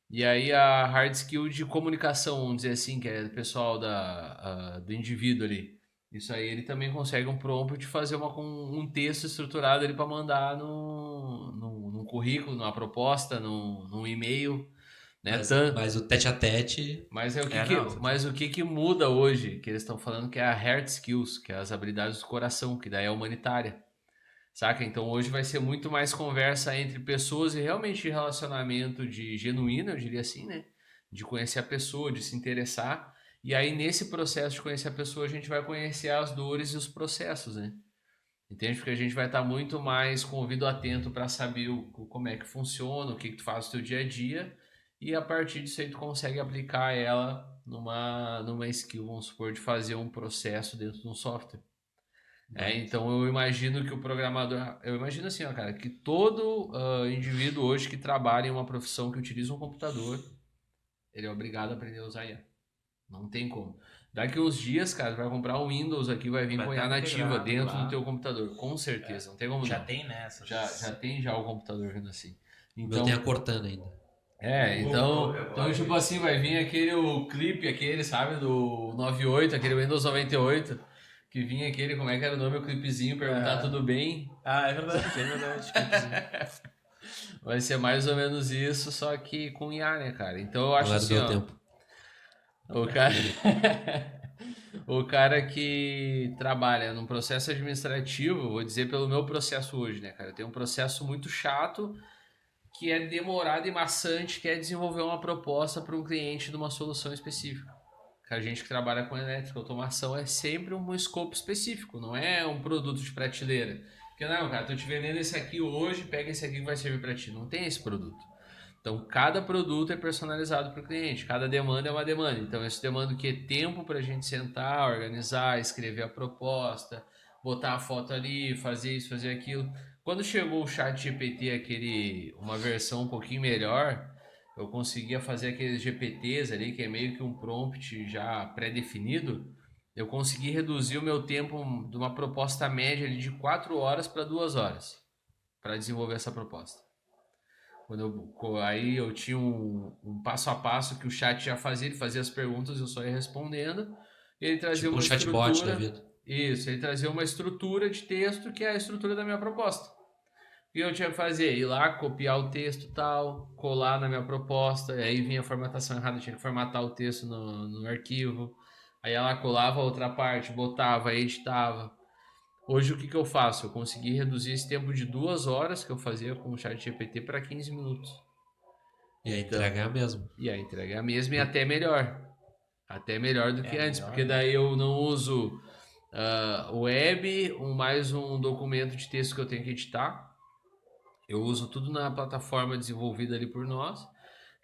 E aí a hard skill de comunicação, vamos dizer assim, que é do pessoal do indivíduo ali. Isso aí ele também consegue um prompt de fazer um texto estruturado ali para mandar num currículo, numa proposta, num e-mail. Né? Mas o tete a tete. Mas o que muda hoje? Que eles estão falando que é a hard skills, que é as habilidades do coração, que daí é humanitária. Saca? Então hoje vai ser muito mais conversa entre pessoas e realmente relacionamento de genuíno, eu diria assim, né? De conhecer a pessoa, de se interessar. E aí nesse processo de conhecer a pessoa, a gente vai conhecer as dores e os processos, né? Entende? Porque a gente vai estar muito mais com o ouvido atento para saber como é que funciona, o que tu faz no teu dia a dia. E a partir disso aí tu consegue aplicar ela numa skill, vamos supor, de fazer um processo dentro de um software. Então eu imagino que o programador, eu imagino assim, ó, cara, que todo indivíduo hoje que trabalha em uma profissão que utiliza um computador, ele é obrigado a aprender a usar IA. Não tem como. Daqui uns dias, cara, vai comprar um Windows aqui, vai vir com IA nativa dentro do teu computador, com certeza. Não tem como Já não. tem nessa. Já tem já o computador vindo assim. Então, eu tenho a Cortana ainda. Então tipo assim, vai vir o clipe, aquele, sabe, do 98, aquele Windows 98, que vinha aquele, como é que era o nome, o clipezinho, perguntar tudo bem. É verdade, clipezinho. Vai ser mais ou menos isso, só que com IA, né, cara? Então eu acho assim, ó, tempo. o cara que trabalha num processo administrativo, vou dizer pelo meu processo hoje, né, cara? Eu tenho um processo muito chato, que é demorado e maçante, que é desenvolver uma proposta para um cliente de uma solução específica. Que a gente que trabalha com elétrica, automação, é sempre um escopo específico, não é um produto de prateleira. Porque não, cara, tô te vendendo esse aqui hoje, pega esse aqui que vai servir para ti. Não tem esse produto. Então, cada produto é personalizado para o cliente, cada demanda é uma demanda. Então, isso demanda o quê? Tempo para a gente sentar, organizar, escrever a proposta, botar a foto ali, fazer isso, fazer aquilo. Quando chegou o ChatGPT, uma versão um pouquinho melhor, eu conseguia fazer aqueles GPTs ali, que é meio que um prompt já pré-definido. Eu consegui reduzir o meu tempo de uma proposta média ali de 4 horas para 2 horas para desenvolver essa proposta. Aí eu tinha um passo a passo que o chat já fazia, ele fazia as perguntas, eu só ia respondendo. Ele trazia tipo uma um chatbot estrutura. da vida. Isso, ele trazia uma estrutura de texto que é a estrutura da minha proposta. O que eu tinha que fazer? Ir lá, copiar o texto tal, colar na minha proposta, aí vinha a formatação errada, eu tinha que formatar o texto no arquivo. Aí ela colava a outra parte, botava, editava. Hoje o que eu faço? Eu consegui reduzir esse tempo de 2 horas que eu fazia com o ChatGPT para 15 minutos. E a entrega é a mesma. E a entrega é a mesma e até melhor. Até melhor do que antes, melhor, porque daí eu não uso web, mais um documento de texto que eu tenho que editar. Eu uso tudo na plataforma desenvolvida ali por nós,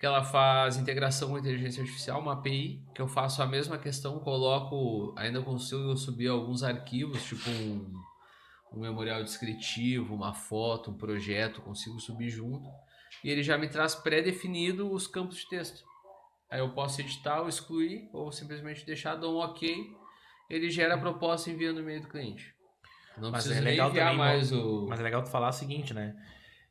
que ela faz integração com inteligência artificial, uma API, que eu faço a mesma questão, ainda consigo subir alguns arquivos, tipo um memorial descritivo, uma foto, um projeto, consigo subir junto, e ele já me traz pré-definido os campos de texto. Aí eu posso editar ou excluir, ou simplesmente deixar, dou um ok, ele gera a proposta e envia no e-mail do cliente. Não precisa nem enviar mais o... Mas é legal tu falar o seguinte, né?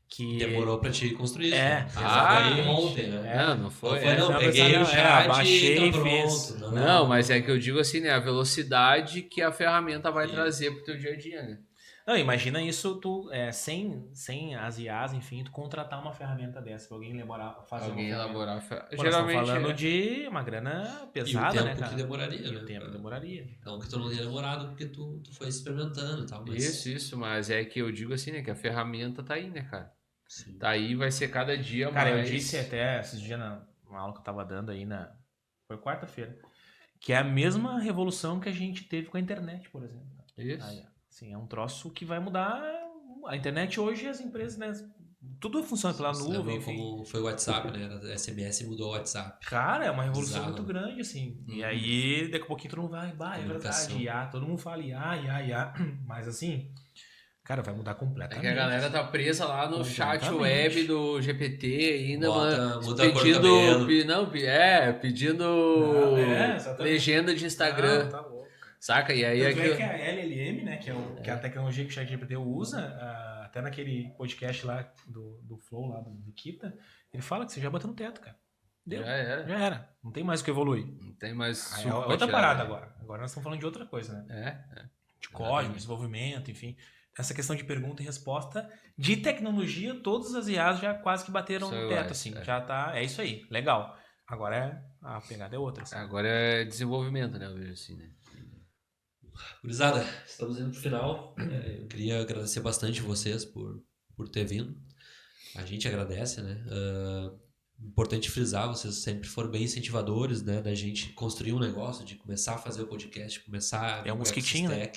Que demorou pra te construir isso. É, né? exatamente. Ontem, né? Não foi. Não, peguei o chat baixei e tá e fiz. pronto. Não, mas é que eu digo assim, né? A velocidade que a ferramenta vai trazer pro teu dia a dia, né? Não, imagina isso, tu, sem as IAs, enfim, tu contratar uma ferramenta dessa, pra alguém fazer Alguém uma elaborar. Pô, Geralmente nós estamos falando de uma grana pesada, né, cara? Que demoraria, E né? o tempo demoraria. Não que tu não tenha demorado, porque tu foi experimentando e tal. Mas... Isso, mas é que eu digo assim, né? Que a ferramenta tá aí, né, cara? Sim. Tá aí, vai ser cada dia Cara, mais... eu disse até esses dias numa aula que eu tava dando aí foi quarta-feira, que é a mesma revolução que a gente teve com a internet, por exemplo. Isso. Aí, assim, é um troço que vai mudar a internet hoje. As empresas, né, Tudo funciona pela Você nuvem, lembra enfim. como foi o WhatsApp, né? Era SMS mudou o WhatsApp. Cara, é uma revolução Bizarro. muito grande, assim. E Uhum. aí, daqui a pouquinho todo mundo vai, é Comunicação. verdade, IA, todo mundo fala IA. Mas assim, cara, vai mudar É completamente. que a galera tá presa lá no chat Completamente. web do GPT ainda, mano. Muda a cor do cabelo. Pedindo Não, exatamente. legenda de Instagram. Não, tá louco. Saca? E aí Tanto é aqui. que a LLM, né, que é a tecnologia que o ChatGPT usa, até naquele podcast lá do Flow, lá do Nikita, ele fala que você já bateu no teto, cara. Deu. Já era. Já era. Não tem mais o que evoluir. Não tem mais É suco pra outra tirar, parada né? agora. Agora nós estamos falando de outra coisa, né? É. De código, desenvolvimento, enfim. Essa questão de pergunta e resposta de tecnologia, todas as IAs já quase que bateram Isso no eu teto, acho, assim. é. Já tá. É isso aí. Legal. Agora a pegada é outra. Assim. Agora é desenvolvimento, né? Eu vejo assim, né? Gurizada, estamos indo pro final. Eu queria agradecer bastante vocês por ter vindo. A gente agradece, né? Importante frisar, vocês sempre foram bem incentivadores, né? Da gente construir um negócio, de começar a fazer o podcast, começar... É um mosquitinho, né?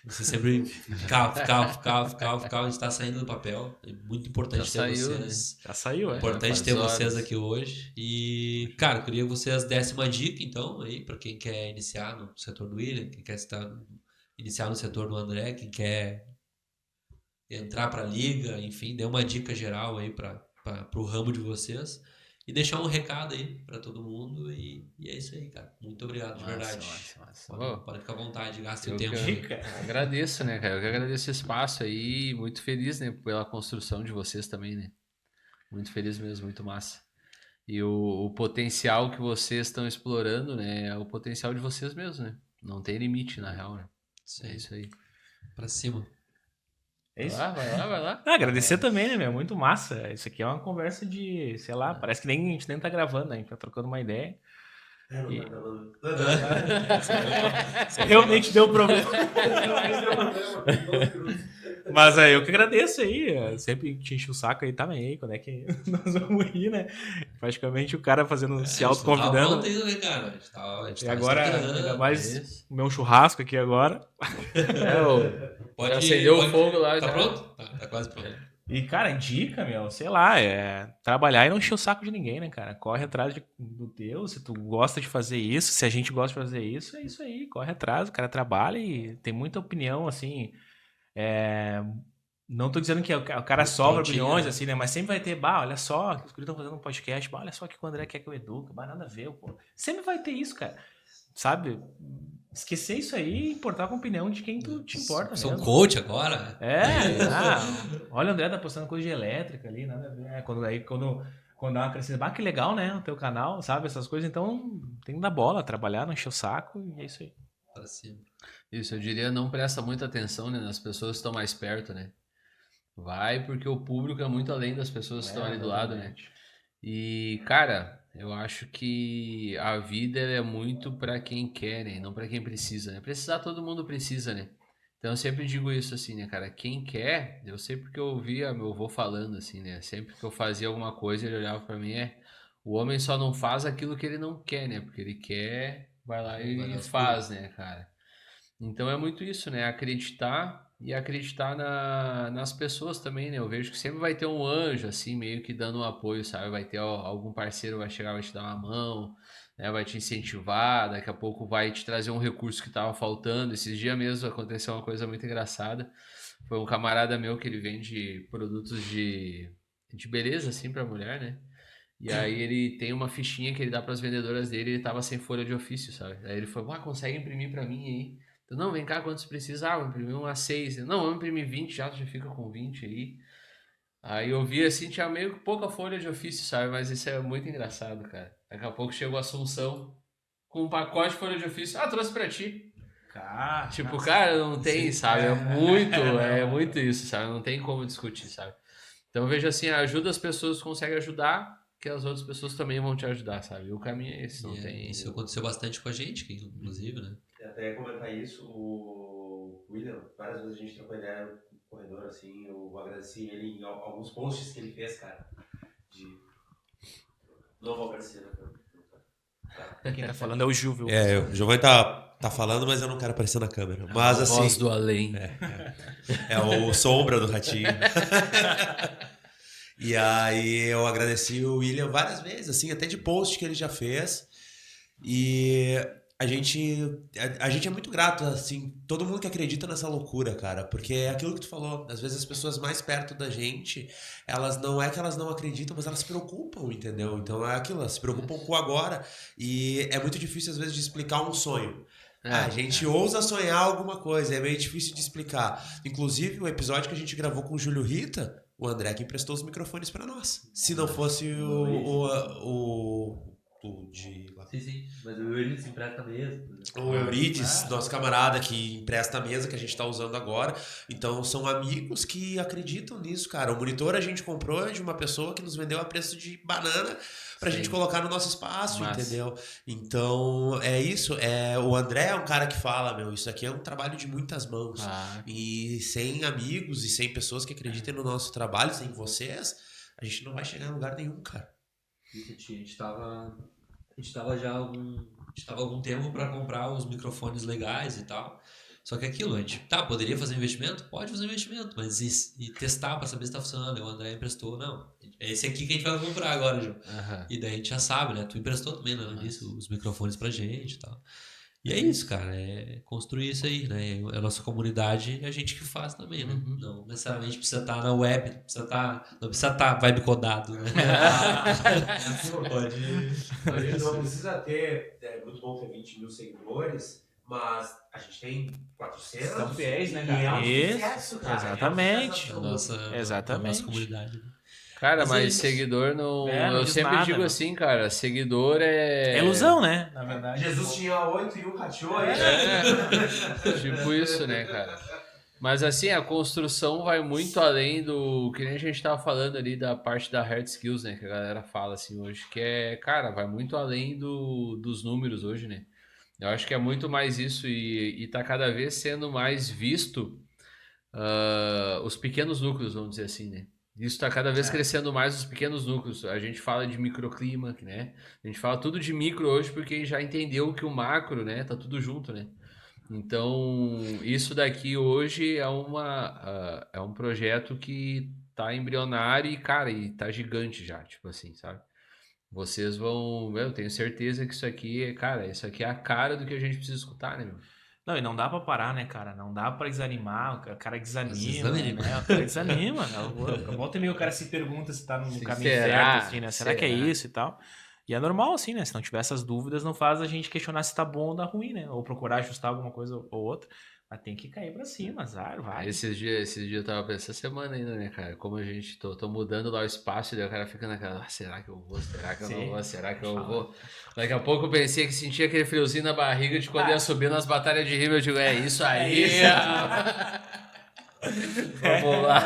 Você sempre ficava, a gente tá saindo do papel. É muito importante Já ter saiu, vocês. Já saiu, é. Importante faz ter horas. vocês aqui hoje. E, cara, eu queria que vocês dessem uma dica, então, aí, pra quem quer iniciar no setor do William, quem quer iniciar no setor do André, quem quer entrar pra liga, enfim, dê uma dica geral aí pro ramo de vocês. E deixar um recado aí pra todo mundo. E é isso aí, cara. Muito obrigado, de verdade. Massa. Pode ficar à vontade, gaste Eu o tempo. Dica. Agradeço, né, cara? Eu que agradeço esse espaço aí. Muito feliz, né, pela construção de vocês também, né? Muito feliz mesmo, muito massa. E o potencial que vocês estão explorando, né, é o potencial de vocês mesmos, né? Não tem limite, na real, né? Isso É aí, isso aí. pra cima. É isso. Vai lá. Agradecer também, né, meu? Muito massa. Isso aqui é uma conversa de, sei lá, parece que nem a gente nem tá gravando, né? A gente tá trocando uma ideia. Não E- tá gravando. Realmente deu problema. Mas eu que agradeço aí. Sempre te enchi o saco aí também. Aí, quando é que nós vamos ir, né? Praticamente o cara fazendo, se autoconvidando. Né, cara? A gente E tava agora, estudando. ainda mais Isso. o meu churrasco aqui agora. Já acendeu o fogo lá. Tá já. pronto? Tá quase pronto. E, cara, dica, meu, sei lá, trabalhar e não encher o saco de ninguém, né, cara? Corre atrás do teu, se tu gosta de fazer isso, se a gente gosta de fazer isso, é isso aí, corre atrás, o cara trabalha e tem muita opinião, assim, não tô dizendo que o cara sobra Prontinho, opiniões, né? assim, né, mas sempre vai ter, olha só, os guris estão fazendo um podcast, olha só o que o André quer que eu eduque, nada a ver, pô. Sempre vai ter isso, cara, sabe? Esquecer isso aí e importar com a opinião de quem tu te importa Sou um mesmo. coach agora. Olha o André tá postando coisa de elétrica ali, nada a ver. Quando dá uma crescida, que legal, né? O teu canal, sabe? Essas coisas. Então, tem que dar bola, trabalhar, não encher o saco e é isso aí. Pra cima. Isso, eu diria, não presta muita atenção, né, nas pessoas que estão mais perto, né? Vai porque o público é muito além das pessoas que estão ali do lado, né? E, cara, eu acho que a vida ela é muito pra quem quer, né? Não pra quem precisa, né? Precisar todo mundo precisa, né? Então eu sempre digo isso assim, né, cara? Quem quer, eu sei porque eu ouvia meu avô falando assim, né? Sempre que eu fazia alguma coisa, ele olhava pra mim, o homem só não faz aquilo que ele não quer, né? Porque ele quer, vai lá Vai e nas faz, né, cara? Então é muito isso, né? Acreditar e acreditar nas pessoas também, né? Eu vejo que sempre vai ter um anjo, assim, meio que dando um apoio, sabe? Vai ter algum parceiro vai chegar, vai te dar uma mão, né? Vai te incentivar, daqui a pouco vai te trazer um recurso que tava faltando. Esses dias mesmo aconteceu uma coisa muito engraçada. Foi um camarada meu que ele vende produtos de beleza, assim, pra mulher, né? E aí ele tem uma fichinha que ele dá pras vendedoras dele e ele tava sem folha de ofício, sabe? Aí ele falou, consegue imprimir pra mim aí? Então, não, vem cá, quantos precisa? Vou imprimir umas 6. Não, vamos imprimir 20 já, tu já fica com 20 aí. Aí eu vi assim, tinha meio pouca folha de ofício, sabe? Mas isso é muito engraçado, cara. Daqui a pouco chegou a Assunção com um pacote de folha de ofício. Trouxe pra ti. Cara, Tipo, cara, não tem, sabe? É muito isso, sabe? Não tem como discutir, sabe? Então eu vejo assim, ajuda as pessoas que conseguem ajudar, que as outras pessoas também vão te ajudar, sabe? O caminho é esse, não tem... Isso aconteceu bastante com a gente, inclusive, né? Até comentar isso, o William, várias vezes a gente trocou ideia no corredor, assim, eu agradeci ele em alguns posts que ele fez, cara, Não vou aparecer, né? quem tá falando é o Gil, viu? O Giovanni tá falando, mas eu não quero aparecer na câmera. Mas a assim, voz do além. é o sombra do Ratinho. E aí eu agradeci o William várias vezes, assim, até de post que ele já fez. E a gente é muito grato, assim, todo mundo que acredita nessa loucura, cara, porque é aquilo que tu falou, às vezes as pessoas mais perto da gente, elas não é que elas não acreditam, mas elas se preocupam, entendeu? Então é aquilo, elas se preocupam com o agora e é muito difícil às vezes de explicar um sonho. A gente ousa sonhar alguma coisa, é meio difícil de explicar. Inclusive, o episódio que a gente gravou com o Júlio Rita, o André que emprestou os microfones pra nós. Se não fosse o de lá. Sim, mas o Euridice empresta mesmo. O Euridice, nosso camarada que empresta a mesa que a gente tá usando agora. Então são amigos que acreditam nisso, cara. O monitor a gente comprou de uma pessoa que nos vendeu a preço de banana pra gente colocar no nosso espaço, entendeu? Então é isso. O André é um cara que fala, meu, isso aqui é um trabalho de muitas mãos. E sem amigos e sem pessoas que acreditem no nosso trabalho, sem vocês, a gente não vai chegar em lugar nenhum, cara. A gente tava já algum tempo para comprar os microfones legais e tal. Só que aquilo, a gente poderia fazer investimento? Pode fazer investimento, mas e testar para saber se tá funcionando. O André emprestou, não. É esse aqui que a gente vai comprar agora, João. E daí a gente já sabe, né? Tu emprestou também no início os microfones pra gente e tal. E é isso, cara, é construir isso aí, né? É a nossa comunidade e a gente que faz também, né? Não necessariamente precisa estar na web, não precisa estar vibe codado, né? Não precisa ter, é muito bom ter 20 mil seguidores, mas a gente tem 400. Estão fiéis, né, E cara? é um Isso, sucesso, cara. exatamente. É um sucesso absoluto. A nossa comunidade. Né? Cara, Mas é mas isso. seguidor não. Não Eu diz sempre nada, digo né? assim, cara, seguidor é. É ilusão, né? Na verdade. Jesus tinha 8 e 1 rateou aí. Tipo isso, né, cara? Mas assim, a construção vai muito além do que nem a gente tava falando ali da parte da hard skills, né? Que a galera fala assim hoje, que é, cara, vai muito além dos números hoje, né? Eu acho que é muito mais isso e tá cada vez sendo mais visto os pequenos núcleos, vamos dizer assim, né? Isso tá cada vez crescendo mais os pequenos núcleos. A gente fala de microclima, né? A gente fala tudo de micro hoje porque já entendeu que o macro, né? Tá tudo junto, né? Então, isso daqui hoje é um projeto que tá embrionário e, cara, e tá gigante já, tipo assim, sabe? Vocês vão... Eu tenho certeza que isso aqui, cara, isso aqui é a cara do que a gente precisa escutar, né, meu? Não, e não dá pra parar, né, cara? Não dá pra desanimar, o cara desanima, Desanima. né? O cara desanima, né? Volta e meia o cara se pergunta se tá no caminho será? certo, assim, né? Será que é isso e tal? E é normal, assim, né? Se não tiver essas dúvidas, não faz a gente questionar se tá bom ou tá ruim, né? Ou procurar ajustar alguma coisa ou outra. Mas tem que cair pra cima, azar, vai. Esses dias eu tava pensando, essa semana ainda, né, cara? Como a gente tô mudando lá o espaço, e daí o cara fica naquela, será que eu vou? Será que eu não vou? Será que eu vou? Daqui a pouco eu pensei que sentia aquele friozinho na barriga de quando ia subir nas batalhas de rima. Eu digo, é isso aí! Vamos lá!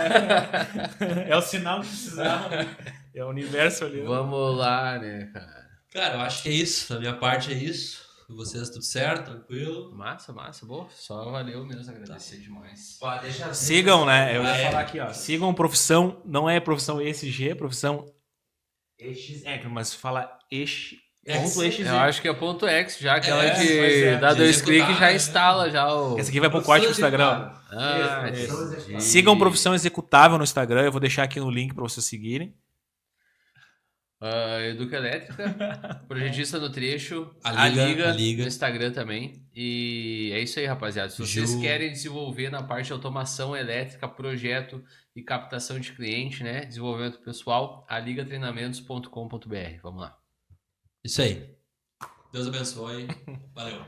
É o sinal que precisava. É o universo ali. Vamos lá, né, cara? Cara, eu acho que é isso. Da minha parte é isso. Com vocês tudo certo, tranquilo. Massa, boa. Só valeu mesmo, agradecer demais. Pô, deixa Sigam, né? Eu ia falar aqui, ó. Sigam profissão, não é profissão ESG, é profissão mas fala ponto EXG. Eu acho que é ponto X, já aquela mas de dar de 2 executar, cliques já né? instala já o... Esse aqui vai pro corte pro Instagram. entendi. Sigam profissão executável no Instagram, eu vou deixar aqui no link pra vocês seguirem. Educa Elétrica, projetista no trecho, A Liga. no Instagram também. E é isso aí, rapaziada. Se vocês querem desenvolver na parte de automação elétrica, projeto e captação de cliente, né? Desenvolvimento pessoal, aligatreinamentos.com.br. Vamos lá. Isso aí. Deus abençoe. Valeu.